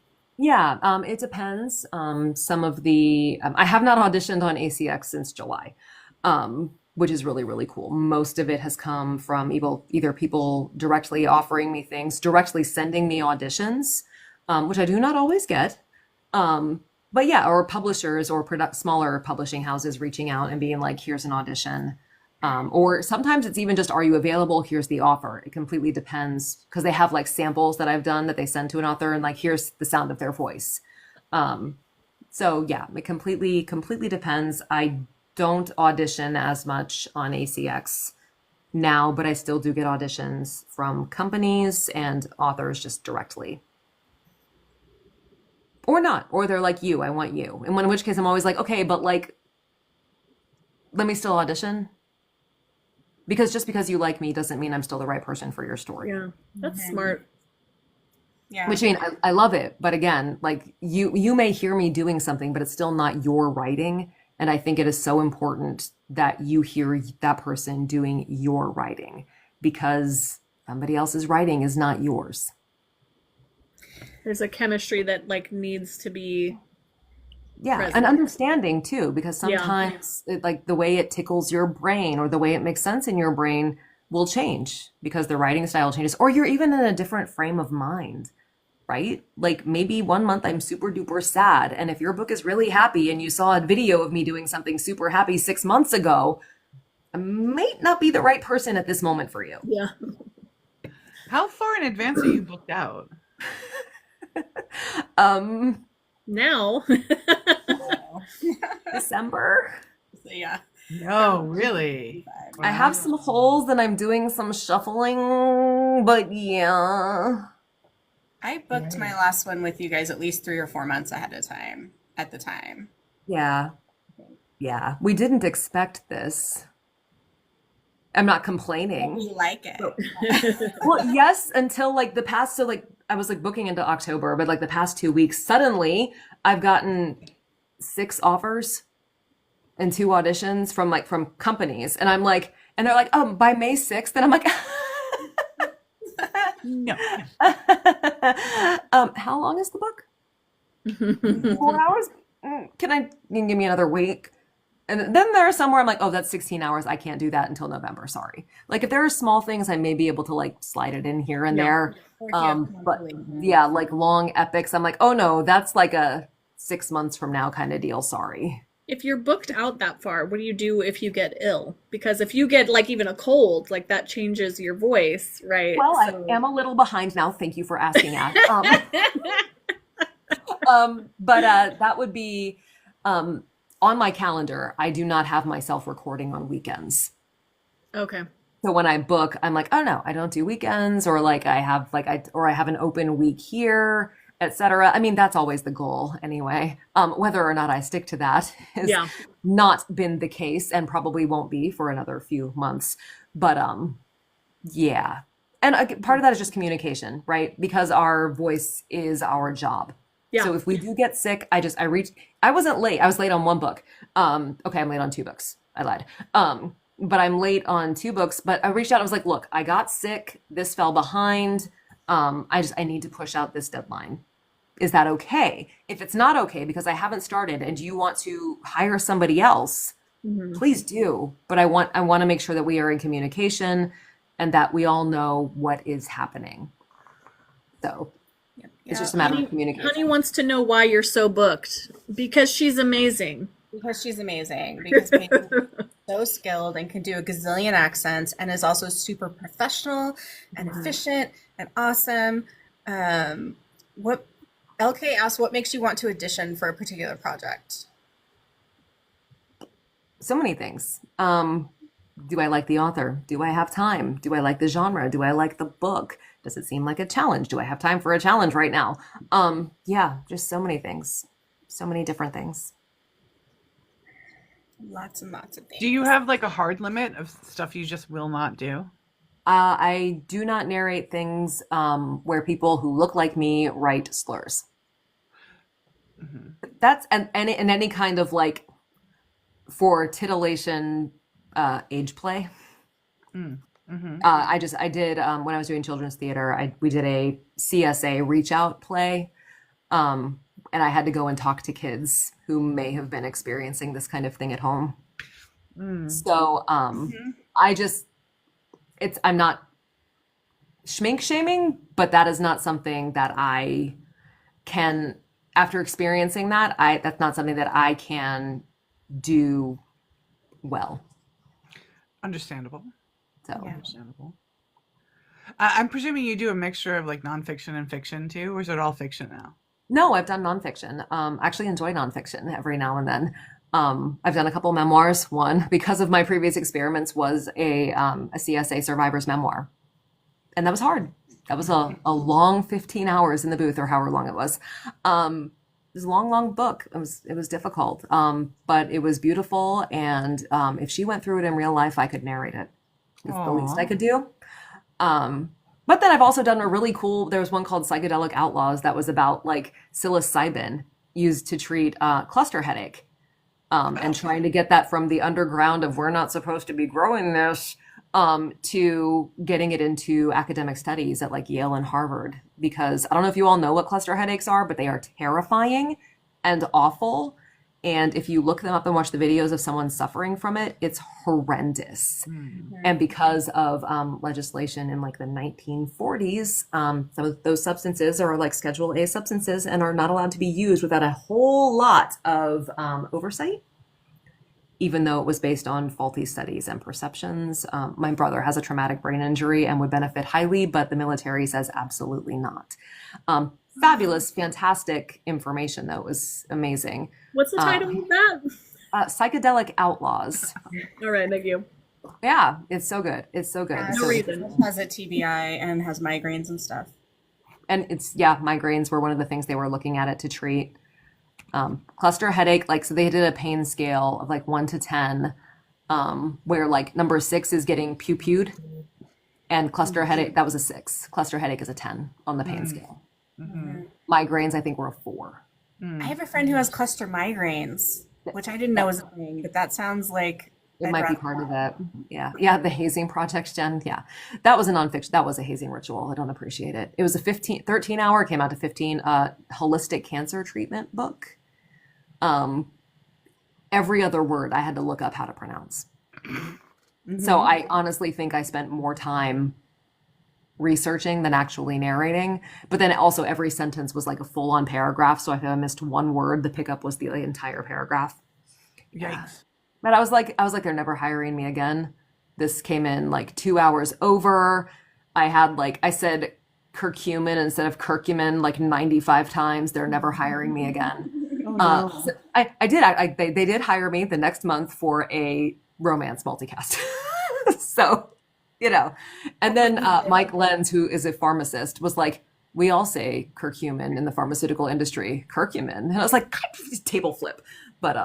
yeah, it depends. Some of the, I have not auditioned on ACX since July, which is really, really cool. Most of it has come from either people directly offering me things, directly sending me auditions, which I do not always get. But yeah, or publishers or smaller publishing houses reaching out and being like, here's an audition. Or sometimes it's even just, are you available? Here's the offer. It completely depends because they have like samples that I've done that they send to an author and like, here's the sound of their voice. So yeah, it completely depends. I don't audition as much on ACX now, but I still do get auditions from companies and authors just directly. Or not, or they're like, I want you. And in which case I'm always like, okay, but like, let me still audition. Because just because you like me doesn't mean I'm still the right person for your story. Yeah, that's smart. Yeah. Which I mean, I love it. But again, like you may hear me doing something, but it's still not your writing. And I think it is so important that you hear that person doing your writing because somebody else's writing is not yours. There's a chemistry that like needs to be present. And understanding too, because sometimes like the way it tickles your brain or the way it makes sense in your brain will change because the writing style changes, or you're even in a different frame of mind, right? Like maybe one month I'm super duper sad, and if your book is really happy and you saw a video of me doing something super happy 6 months ago, I might not be the right person at this moment for you. Yeah. How far in advance are you booked out? Now. December. So, yeah. No, really. I have some holes and I'm doing some shuffling, but yeah. I booked my last one with you guys at least 3 or 4 months ahead of time at the time. Yeah. Yeah. We didn't expect this. I'm not complaining. We like it. Well, yes, until like the past, so like I was like booking into October, but like the past 2 weeks, suddenly I've gotten 6 offers and 2 auditions from companies. And I'm like, and they're like, by May 6th. And I'm like, No. How long is the book? 4 hours? Can you give me another week? And then there are some where I'm like, oh, that's 16 hours. I can't do that until November. Sorry. Like if there are small things, I may be able to like slide it in here and there. But yeah, like long epics, I'm like, oh no, that's like a 6 months from now kind of deal. Sorry. If you're booked out that far, what do you do if you get ill? Because if you get like even a cold, like that changes your voice, right? Well, I am a little behind now. Thank you for asking that. But that would be on my calendar. I do not have myself recording on weekends. Okay. So when I book, I'm like, oh no, I don't do weekends, or like I have an open week here, etc. I mean, that's always the goal anyway. Whether or not I stick to that has not been the case and probably won't be for another few months. But yeah. And part of that is just communication, right? Because our voice is our job. Yeah. So if we do get sick, I wasn't late. I was late on 1 book. Okay, I'm late on 2 books. I lied. But I'm late on 2 books, but I reached out. I was like, look, I got sick. This fell behind. I need to push out this deadline. Is that okay? If it's not okay because I haven't started and you want to hire somebody else, please do. But I want to make sure that we are in communication and that we all know what is happening. So It's just a matter of communication. Honey wants to know why you're so booked. Because she's amazing. Because she's amazing. Because Paige is so skilled and can do a gazillion accents and is also super professional and efficient and awesome. What LK asked, what makes you want to audition for a particular project? So many things. Do I like the author? Do I have time? Do I like the genre? Do I like the book? Does it seem like a challenge? Do I have time for a challenge right now? Yeah, just so many things. So many different things. Lots and lots of things. Do you have like a hard limit of stuff you just will not do? I do not narrate things where people who look like me write slurs. That's and any kind of like for titillation age play. I did when I was doing children's theater, we did a CSA reach out play, and I had to go and talk to kids who may have been experiencing this kind of thing at home. So I'm not schmink shaming, but that is not something that I can, after experiencing that, that's not something that I can do well. Understandable. So Understandable. I'm presuming you do a mixture of like nonfiction and fiction too, or is it all fiction now? no, I've done nonfiction. Actually enjoy nonfiction every now and then. I've done a couple memoirs. One, because of my previous experiments, was a CSA survivor's memoir. And that was hard. That was a long 15 hours in the booth, or however long it was. It was a long, long book. It was difficult, but it was beautiful. And if she went through it in real life, I could narrate it. It's the least I could do. But then I've also done a really cool, there was one called Psychedelic Outlaws that was about like psilocybin used to treat cluster headache. And trying to get that from the underground of we're not supposed to be growing this to getting it into academic studies at like Yale and Harvard. Because I don't know if you all know what cluster headaches are, but they are terrifying and awful. And if you look them up and watch the videos of someone suffering from it, it's horrendous. And because of legislation in like the 1940s, some of those substances are like Schedule A substances and are not allowed to be used without a whole lot of oversight, even though it was based on faulty studies and perceptions. My brother has a traumatic brain injury and would benefit highly, but the military says absolutely not. Fabulous, fantastic information, though. It was amazing. What's the title of that? Psychedelic Outlaws. All right, thank you. Yeah, it's so good. It's so good. No reason. Has a TBI and has migraines and stuff. And migraines were one of the things they were looking at it to treat. Cluster headache, like, so they did a pain scale of like 1 to 10, where like number 6 is getting pew-pewed, and cluster headache, that was a 6. Cluster headache is a 10 on the pain scale. Migraines, I think, were a 4. I have a friend who has cluster migraines, which I didn't know was a thing, but that sounds like It might be part of it. Yeah. The hazing project, Jen. Yeah. That was a nonfiction. That was a hazing ritual. I don't appreciate it. It was a 13 hour, came out to 15, holistic cancer treatment book. Every other word I had to look up how to pronounce. So I honestly think I spent more time researching than actually narrating. But then also every sentence was like a full on paragraph. So if I missed one word, the pickup was the entire paragraph. Yikes. But I was like, they're never hiring me again. This came in like 2 hours over. I said curcumin instead of curcumin like 95 times. They're never hiring me again. Oh, no. So they did hire me the next month for a romance multicast. So, and then Mike Lenz, who is a pharmacist, was like, we all say curcumin in the pharmaceutical industry, curcumin. And I was like, table flip. But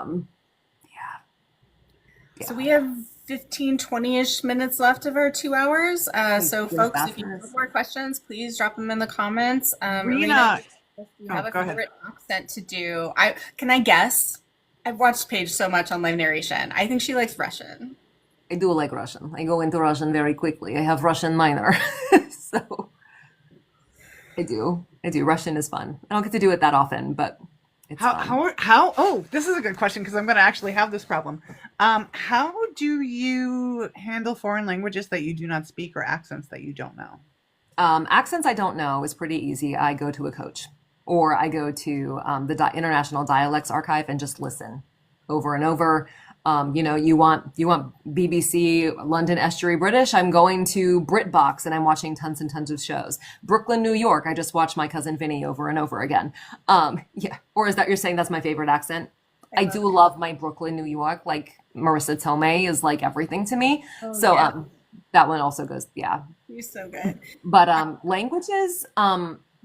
So we have 15, 20-ish minutes left of our 2 hours. So folks, if you have more questions, please drop them in the comments. Rena, if you have a go ahead. favorite accent to do, can I guess? I've watched Paige so much on live narration. I think she likes Russian. I do like Russian. I go into Russian very quickly. I have Russian minor. So I do. Russian is fun. I don't get to do it that often, but it's fun. Oh, this is a good question because I'm going to actually have this problem. How do you handle foreign languages that you do not speak or accents that you don't know? Accents I don't know is pretty easy. I go to a coach, or I go to the International Dialects Archive and just listen over and over. You want BBC London Estuary British? I'm going to BritBox and I'm watching tons and tons of shows. Brooklyn, New York, I just watch My Cousin Vinny over and over again. Yeah. Or is that you're saying that's my favorite accent? I do love my Brooklyn, New York. Like Marissa Tomei is like everything to me. That one also goes, yeah. You're so good. But languages,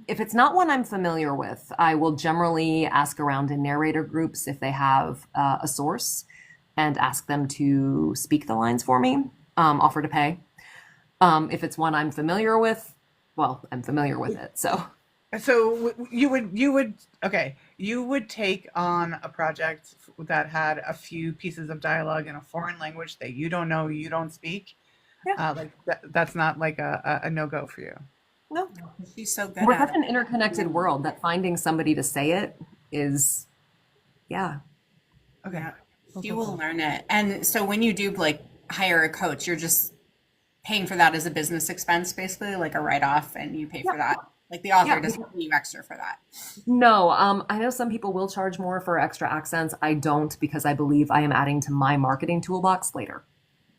if it's not one I'm familiar with, I will generally ask around in narrator groups if they have a source and ask them to speak the lines for me, offer to pay. If it's one I'm familiar with, well, I'm familiar with it. So you would take on a project that had a few pieces of dialogue in a foreign language that you don't know, you don't speak. Yeah. That's not like a no-go for you. No, She's so good we're at such an interconnected world that finding somebody to say it is, yeah. Okay. You will learn it. And so when you do like hire a coach, you're just paying for that as a business expense, basically, like a write-off, and you pay for that. Like the author doesn't pay you extra for that. No, I know some people will charge more for extra accents. I don't, because I believe I am adding to my marketing toolbox later.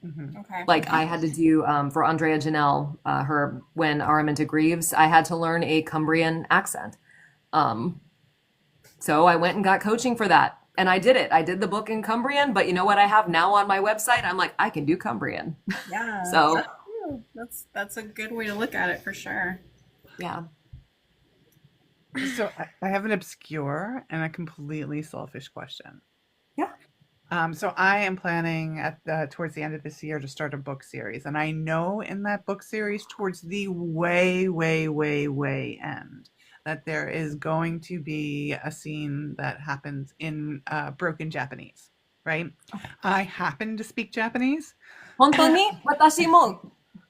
Okay. Like I had to do for Andrea Janelle, her when Araminta grieves, I had to learn a Cumbrian accent. So I went and got coaching for that. And I did it. I did the book in Cumbrian, but you know what I have now on my website? I'm like, I can do Cumbrian. Yeah. So that's a good way to look at it for sure. yeah. So I have an obscure and a completely selfish question. Yeah. So I am planning towards the end of this year to start a book series, and I know in that book series, towards the way, way, way, way end, that there is going to be a scene that happens in broken Japanese, right? I happen to speak Japanese. 本当に私も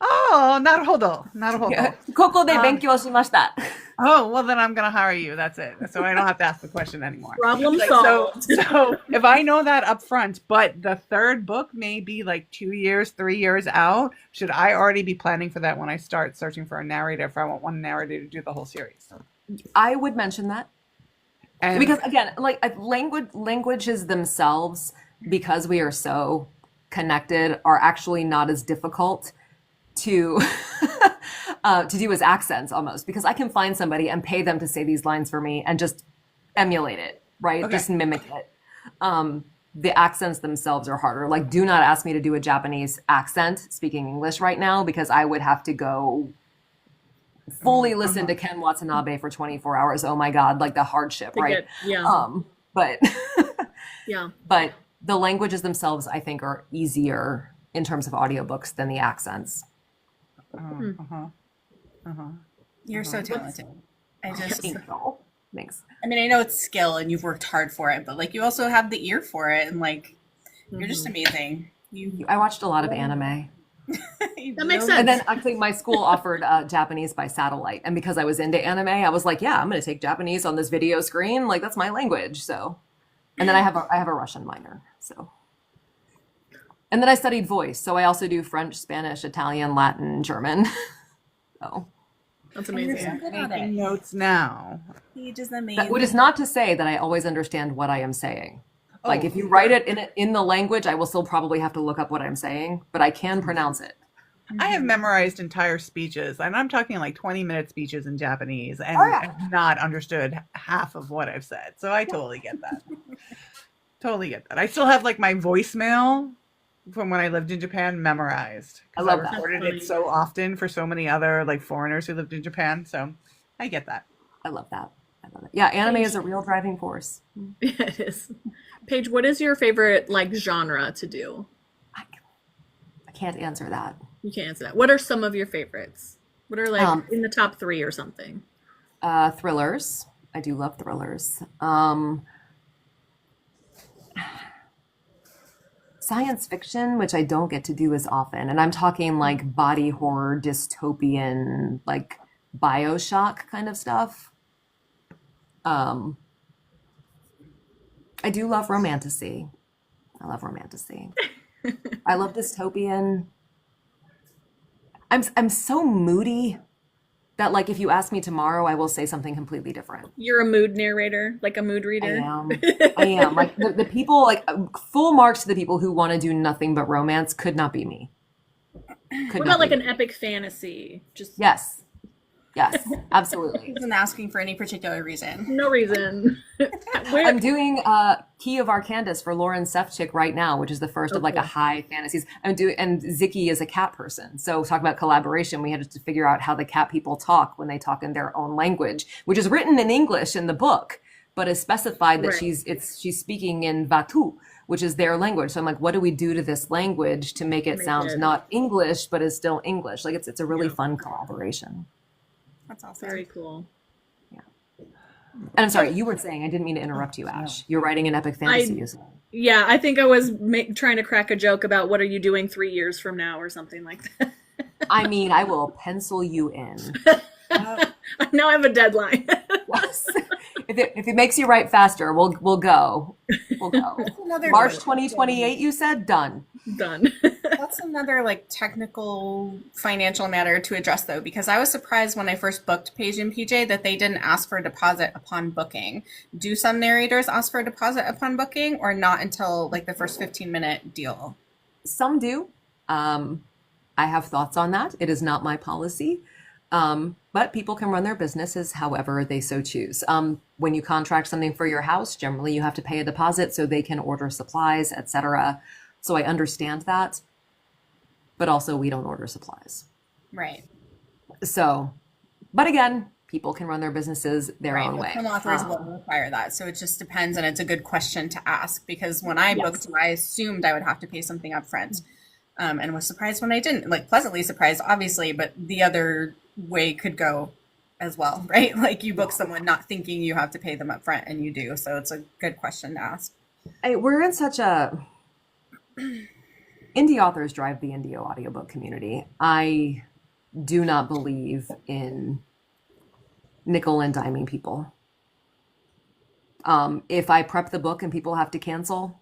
Oh, not a hodo. ここで勉強しました。 Oh, well, then I'm going to hire you. That's it. So I don't have to ask the question anymore. Problem Like, solved. so if I know that up front, but the third book may be like 2 years, 3 years out, should I already be planning for that when I start searching for a narrator if I want one narrator to do the whole series? I would mention that. And Because again, like languages themselves, because we are so connected, are actually not as difficult to to do as accents almost, because I can find somebody and pay them to say these lines for me and just emulate it, right? Okay. Just mimic it. The accents themselves are harder. Like, do not ask me to do a Japanese accent speaking English right now, because I would have to go fully listen to Ken Watanabe for 24 hours. Oh my God, like the hardship, right? But Yeah. but the languages themselves, I think, are easier in terms of audiobooks than the accents. You're so talented. Thanks. I mean, I know it's skill and you've worked hard for it, but like you also have the ear for it, and like you're just amazing. I watched a lot of anime. That makes sense. And then actually my school offered Japanese by satellite. And because I was into anime, I was like, yeah, I'm going to take Japanese on this video screen. Like, that's my language. So, and then I have a Russian minor. So, and then I studied voice. So I also do French, Spanish, Italian, Latin, German. So That's amazing. Making notes now. Paige is amazing. which is not to say that I always understand what I am saying. Like if you write it in the language, I will still probably have to look up what I'm saying, but I can pronounce it. I have memorized entire speeches, and I'm talking like 20-minute speeches in Japanese, and have not understood half of what I've said. So I totally get that. Totally get that. I still have like my voicemail from when I lived in Japan memorized. I love that. I recorded it so often for so many other like foreigners who lived in Japan. So I get that. I love that. Yeah, anime is a real driving force. It is. Paige, what is your favorite like genre to do? I can't answer that. You can't answer that. What are some of your favorites? What are like in the top 3 or something? Thrillers. I do love thrillers. Science fiction, which I don't get to do as often. And I'm talking like body horror, dystopian, like BioShock kind of stuff. I do love romantasy. I love romantasy. I love dystopian. I'm so moody that like if you ask me tomorrow, I will say something completely different. You're a mood narrator, like a mood I reader. am. I am. Like the people, like full marks to the people who want to do nothing but romance could not be me. Could What not about like be an me. epic fantasy? Just Yes. Yes, absolutely. Isn't asking for any particular reason. no reason. I'm doing Key of Arcandus for Lauren Sefcik right now, which is the first of like a high fantasies. I'm doing, and Ziki is a cat person. So talk about collaboration. We had to figure out how the cat people talk when they talk in their own language, which is written in English in the book, but is specified that Right. she's speaking in Vatu, which is their language. So I'm like, what do we do to this language to make it Make sound it- not English, but is still English? Like it's a really Yeah. fun collaboration. That's awesome. Very cool. And I'm sorry, you were saying, I didn't mean to interrupt you, Ash. You're writing an epic fantasy, you said. Yeah, I think I was trying to crack a joke about what are you doing 3 years from now or something like that. I mean, I will pencil you in. Now I have a deadline. Yes. If it makes you write faster, we'll go. We'll go. Another March 2028, you said? Done. Done. That's another like technical financial matter to address though, because I was surprised when I first booked Paige and PJ that they didn't ask for a deposit upon booking. Do some narrators ask for a deposit upon booking or not until like the first 15-minute deal? Some do. I have thoughts on that. It is not my policy. But people can run their businesses however they so choose. When you contract something for your house, generally you have to pay a deposit so they can order supplies, etc. So I understand that. But also we don't order supplies. Right. So, but again, people can run their businesses their Right. own But way. some authors will require that. So it just depends, and it's a good question to ask because when I Yes. booked, I assumed I would have to pay something up front. And was surprised when I didn't. Like pleasantly surprised, obviously, but the other way could go as well, right? Like you book someone not thinking you have to pay them up front and you do. So it's a good question to ask. We're in such a indie authors drive the indie audiobook community. I do not believe in nickel and diming people. If I prep the book and people have to cancel,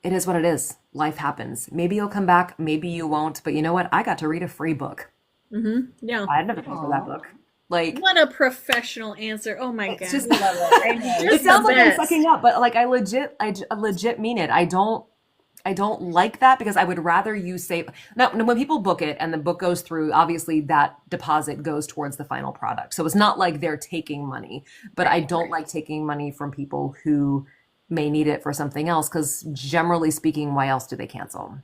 it is what it is. Life happens. Maybe you'll come back, maybe you won't, but you know what? I got to read a free book. Yeah. I'd never paid for that book. Like, What a professional answer. Oh my God. it's just, Just it sounds the like I'm best. sucking up, but like I legit mean it. I don't like that because I would rather you say now when people book it and the book goes through, obviously that deposit goes towards the final product. So it's not like they're taking money, but I don't like taking money from people who may need it for something else because generally speaking, why else do they cancel?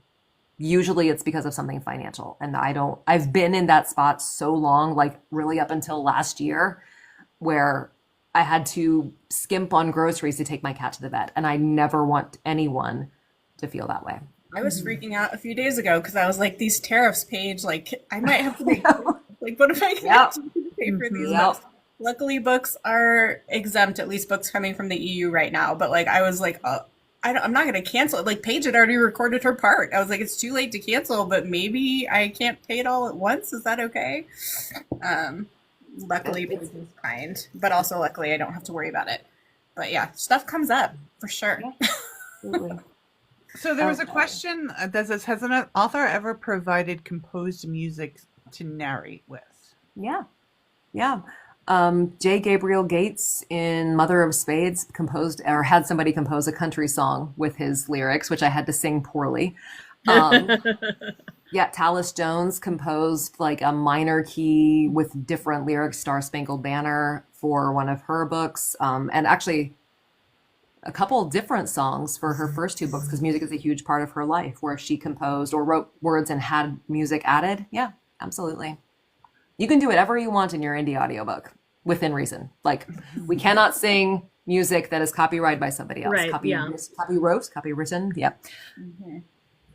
Usually it's because of something financial. And I've been in that spot so long, like really up until last year, where I had to skimp on groceries to take my cat to the vet. And I never want anyone to feel that way. I was freaking out a few days ago because I was like, these tariffs, Paige, like I might have to make, like, what if I can actually pay for these Yep. books? Luckily, books are exempt, at least books coming from the EU right now. But like, I was like, I'm not going to cancel it. Like Paige had already recorded her part. I was like, it's too late to cancel, but maybe I can't pay it all at once. Is that okay? Luckily, Paige is kind, but also luckily I don't have to worry about it. But yeah, stuff comes up for sure. Absolutely. So there was a question that says, has an author ever provided composed music to narrate with? Yeah. Yeah. J. Gabriel Gates in Mother of Spades composed or had somebody compose a country song with his lyrics, which I had to sing poorly. Yeah, Tallis Jones composed like a minor key with different lyrics, Star Spangled Banner, for one of her books. And actually a couple different songs for her first two books because music is a huge part of her life where she composed or wrote words and had music added. Yeah, absolutely. You can do whatever you want in your indie audiobook within reason. Like we cannot sing music that is copyrighted by somebody else. Right, yeah. Copywritten. Yep.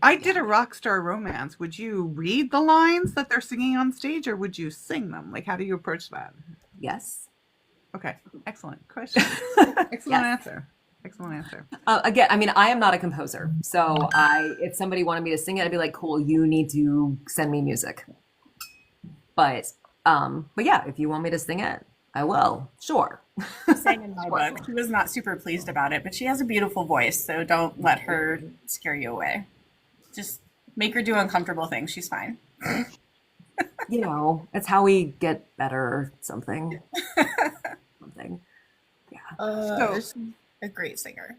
I did a rock star romance. Would you read the lines that they're singing on stage or would you sing them? Like, how do you approach that? Yes. Okay. Excellent question. Excellent answer. Excellent answer. Again, I mean, I am not a composer. So if somebody wanted me to sing it, I'd be like, cool, you need to send me music. But yeah, if you want me to sing it, I will. Sure. Sang in my book. She was not super pleased about it, but she has a beautiful voice, so don't let her scare you away. Just make her do uncomfortable things. She's fine. It's how we get better or something. Something. Yeah. So- She's a great singer.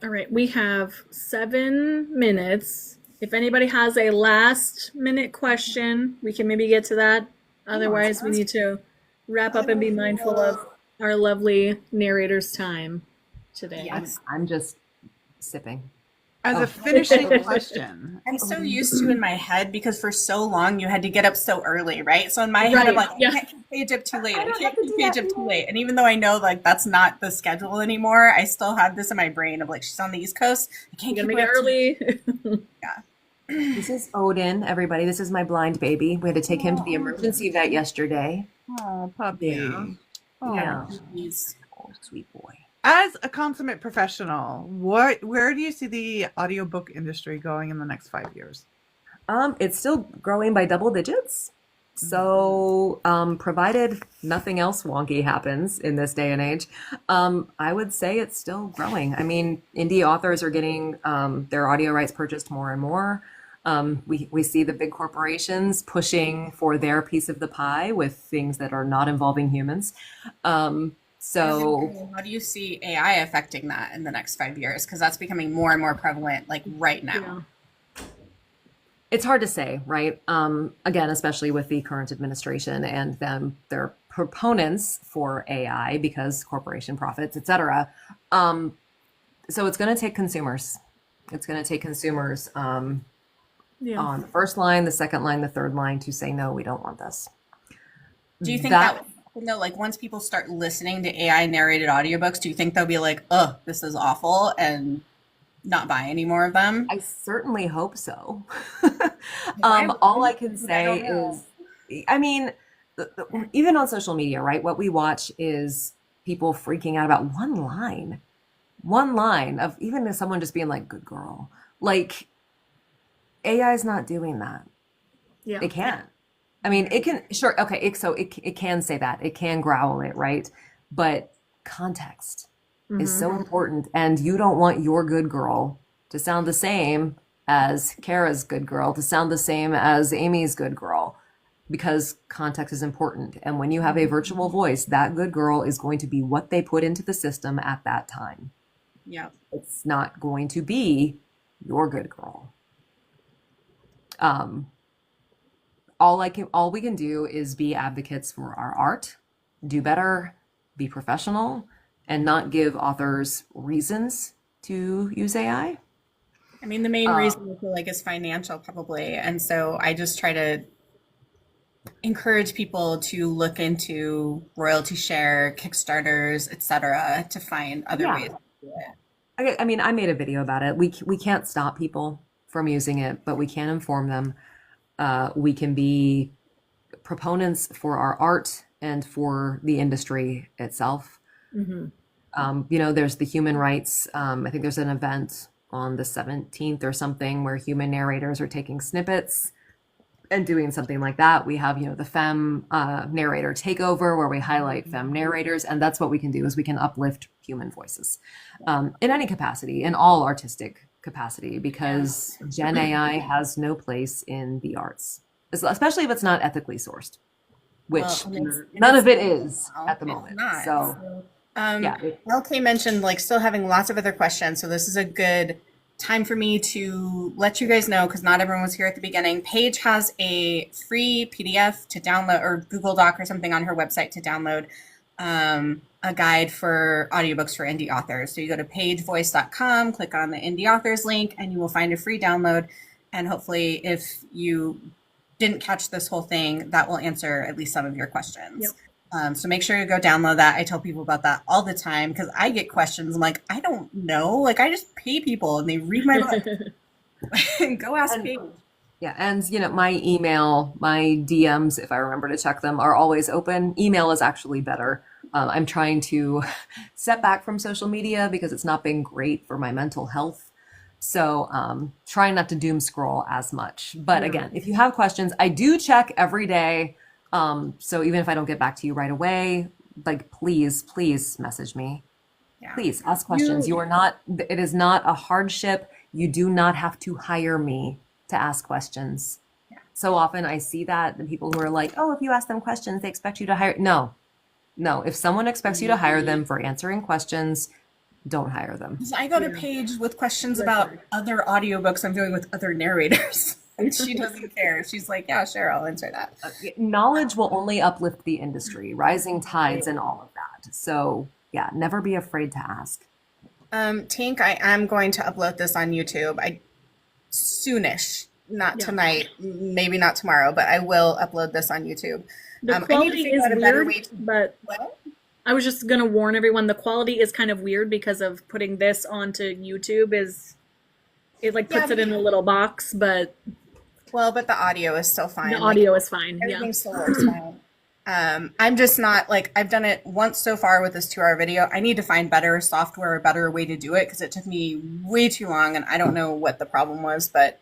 All right, we have 7 minutes. If anybody has a last minute question, we can maybe get to that. Otherwise, we need to wrap up and be mindful of our lovely narrator's time today. Yes. I'm just sipping. As Oh. a finishing question, I'm so used to in my head because for so long you had to get up so early, right? So in my head, I'm Right, like, yeah. I can't keep Paige up too late. I can't keep Paige up too late. And even though I know like that's not the schedule anymore, I still have this in my brain of like, she's on the East Coast. I can't You keep gotta make her it up too early. This is Odin, everybody. This is my blind baby. We had to take him to the emergency vet yesterday. oh puppy. Yeah. Oh. Yeah. late. Oh, sweet boy. As a consummate professional, where do you see the audiobook industry going in the next 5 years? It's still growing by double digits. So, provided nothing else wonky happens in this day and age, I would say it's still growing. I mean, indie authors are getting their audio rights purchased more and more. We see the big corporations pushing for their piece of the pie with things that are not involving humans. So How do you see AI affecting that in the next 5 years? Because that's becoming more and more prevalent, like right now. it's hard to say, right? Again, especially with the current administration and their proponents for AI because corporation profits, et cetera. So it's going to take consumers. It's going to take consumers on the first line, the second line, the third line to say, no, we don't want this. Do you think that like once people start listening to AI narrated audiobooks, do you think they'll be like, oh, this is awful and not buy any more of them? I certainly hope so. All I can say is, I mean, even on social media, right? What we watch is people freaking out about one line of even if someone just being like, good girl. Like, AI is not doing that. Yeah. It can't. I mean, it can, sure, okay, it can say that. It can growl it, right? But context is so important. And you don't want your good girl to sound the same as Kara's good girl, to sound the same as Amy's good girl, because context is important. And when you have a virtual voice, that good girl is going to be what they put into the system at that time. Yeah. It's not going to be your good girl. All we can do is be advocates for our art, do better, be professional, and not give authors reasons to use AI. I mean, the main reason I feel like is financial, probably. And so I just try to encourage people to look into royalty share, Kickstarters, etc., to find other ways to do it. I mean, I made a video about it. We can't stop people from using it, but we can inform them. We can be proponents for our art and for the industry itself. There's the human rights. I think there's an event on the 17th or something where human narrators are taking snippets and doing something like that. We have, the femme narrator takeover where we highlight femme narrators. And that's what we can do is we can uplift human voices in any capacity, in all artistic capacity, because Gen AI has no place in the arts, especially if it's not ethically sourced, which none of it is at the moment. So LK mentioned like still having lots of other questions, so this is a good time for me to let you guys know, because not everyone was here at the beginning. Paige has a free PDF to download, or Google Doc or something on her website to download, a guide for audiobooks for indie authors. So you go to pagevoice.com, click on the indie authors link, and you will find a free download. And hopefully if you didn't catch this whole thing, that will answer at least some of your questions. So make sure you go download that. I tell people about that all the time because I get questions. I'm like, I don't know. Like, I just pay people and they read my book. Go ask Paige. Yeah, and my email, my DMs, if I remember to check them, are always open. Email is actually better. I'm trying to step back from social media because it's not been great for my mental health. So trying not to doom scroll as much. But again, if you have questions, I do check every day. So even if I don't get back to you right away, like, please message me. Please ask questions. It is not a hardship. You do not have to hire me to ask questions. So often I see that the people who are like, oh, if you ask them questions, they expect you to hire. No, no. If someone expects you to hire them for answering questions, don't hire them. 'Cause I go to Paige with questions about other audiobooks I'm doing with other narrators. And she doesn't care. She's like, yeah, sure, I'll answer that. Knowledge will only uplift the industry, rising tides and all of that. So yeah, never be afraid to ask. Tink, I am going to upload this on YouTube. Soonish, not tonight, maybe not tomorrow, but I will upload this on YouTube. The I need to quality figure is out a better weird, way to. but What? I was just gonna warn everyone, the quality is kind of weird because of putting this onto YouTube it like puts it in a little box, but Well, but the audio is still fine. the Like, audio is fine. Yeah. everything still works fine. I'm just not like, I've done it once so far with this 2-hour video. I need to find better software, a better way to do it, because it took me way too long and I don't know what the problem was, but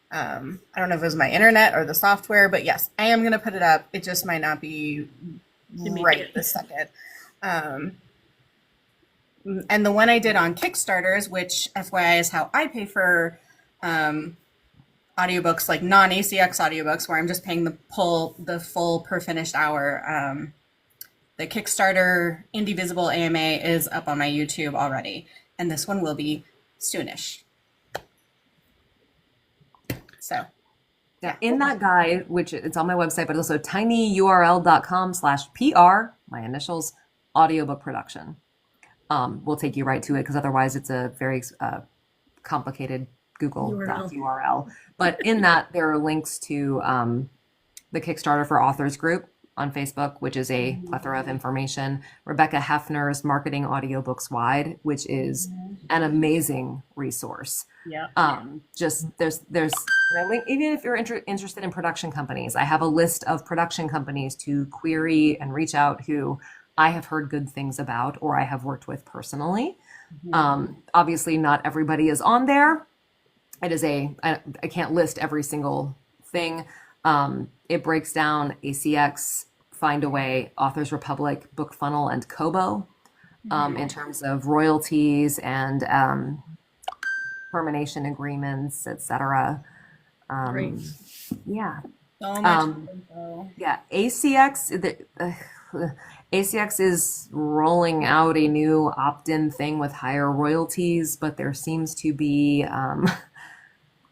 I don't know if it was my internet or the software, but yes, I am going to put it up. It just might not be right this second. And the one I did on Kickstarters, which FYI is how I pay for audiobooks, like non-ACX audiobooks, where I'm just paying the full per finished hour. The Kickstarter Indivisible AMA is up on my YouTube already, and this one will be soonish. So yeah, in that guide, which it's on my website, but also tinyurl.com/PR, my initials, audiobook production. We'll take you right to it, because otherwise it's a very complicated Google URL. But in that, there are links to the Kickstarter for Authors group on Facebook, which is a plethora of information. Rebecca Hefner's Marketing Audiobooks Wide, which is an amazing resource. Yeah. Just there's link, even if you're interested in production companies, I have a list of production companies to query and reach out who I have heard good things about or I have worked with personally. Obviously, not everybody is on there. It is I can't list every single thing. It breaks down ACX, Findaway, Authors Republic, Book Funnel, and Kobo in terms of royalties and termination agreements, etc. Great. Yeah. so much info. Yeah, ACX is rolling out a new opt-in thing with higher royalties, but there seems to be,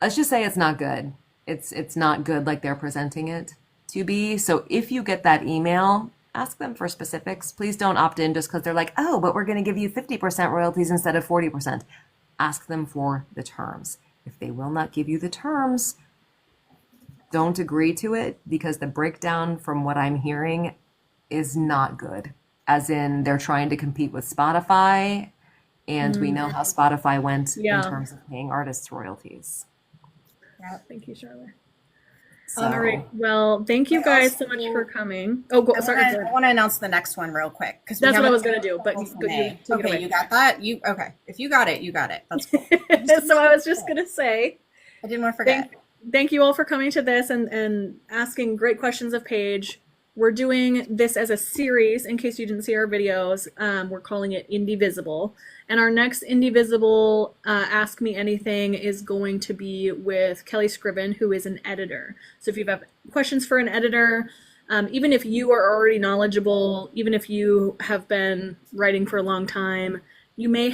let's just say it's not good. It's not good like they're presenting it to be. So if you get that email, ask them for specifics. Please don't opt in just because they're like, oh, but we're going to give you 50% royalties instead of 40%. Ask them for the terms. If they will not give you the terms, don't agree to it, because the breakdown from what I'm hearing is not good. As in, they're trying to compete with Spotify, and we know how Spotify went in terms of paying artists royalties. Thank you, Charlotte. So, All right. Well, thank you guys so much for coming. Oh, sorry. I want to announce the next one real quick, because That's what I was going to do, but you okay, take it away. you got that. Okay, if you got it, you got it. That's cool. So I was just going to say, I didn't want to forget. thank you all for coming to this and asking great questions of Paige. We're doing this as a series, in case you didn't see our videos. We're calling it Indivisible. And our next Indivisible Ask Me Anything is going to be with Kelly Scriven, who is an editor. So if you have questions for an editor, even if you are already knowledgeable, even if you have been writing for a long time, you may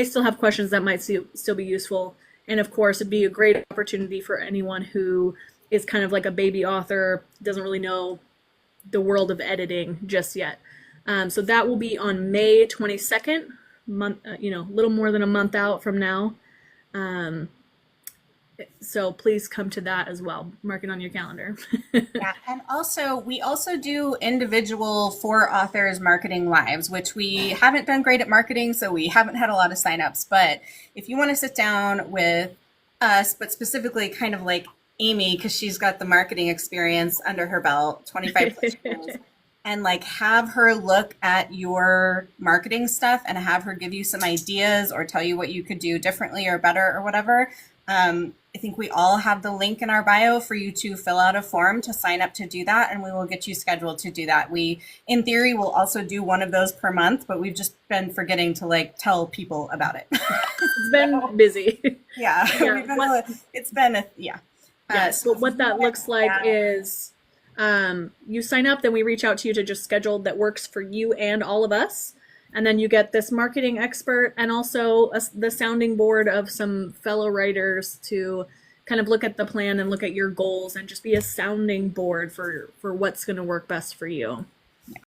still have questions that might still be useful. And of course, it'd be a great opportunity for anyone who is kind of like a baby author, doesn't really know the world of editing just yet. So that will be on May 22nd, a little more than a month out from now. So please come to that as well. Mark it on your calendar. Yeah, and we also do individual for authors marketing lives, which we haven't done great at marketing, so we haven't had a lot of signups. But if you want to sit down with us, but specifically kind of like Amy, because she's got the marketing experience under her belt, 25 plus years, and like have her look at your marketing stuff and have her give you some ideas or tell you what you could do differently or better or whatever. I think we all have the link in our bio for you to fill out a form to sign up to do that, and we will get you scheduled to do that. We, in theory, will also do one of those per month, but we've just been forgetting to like tell people about it. It's been busy. Yeah. Yeah. It's been. Yes, but what that looks like is you sign up, then we reach out to you to just schedule that works for you and all of us. And then you get this marketing expert and also the sounding board of some fellow writers to kind of look at the plan and look at your goals and just be a sounding board for what's going to work best for you.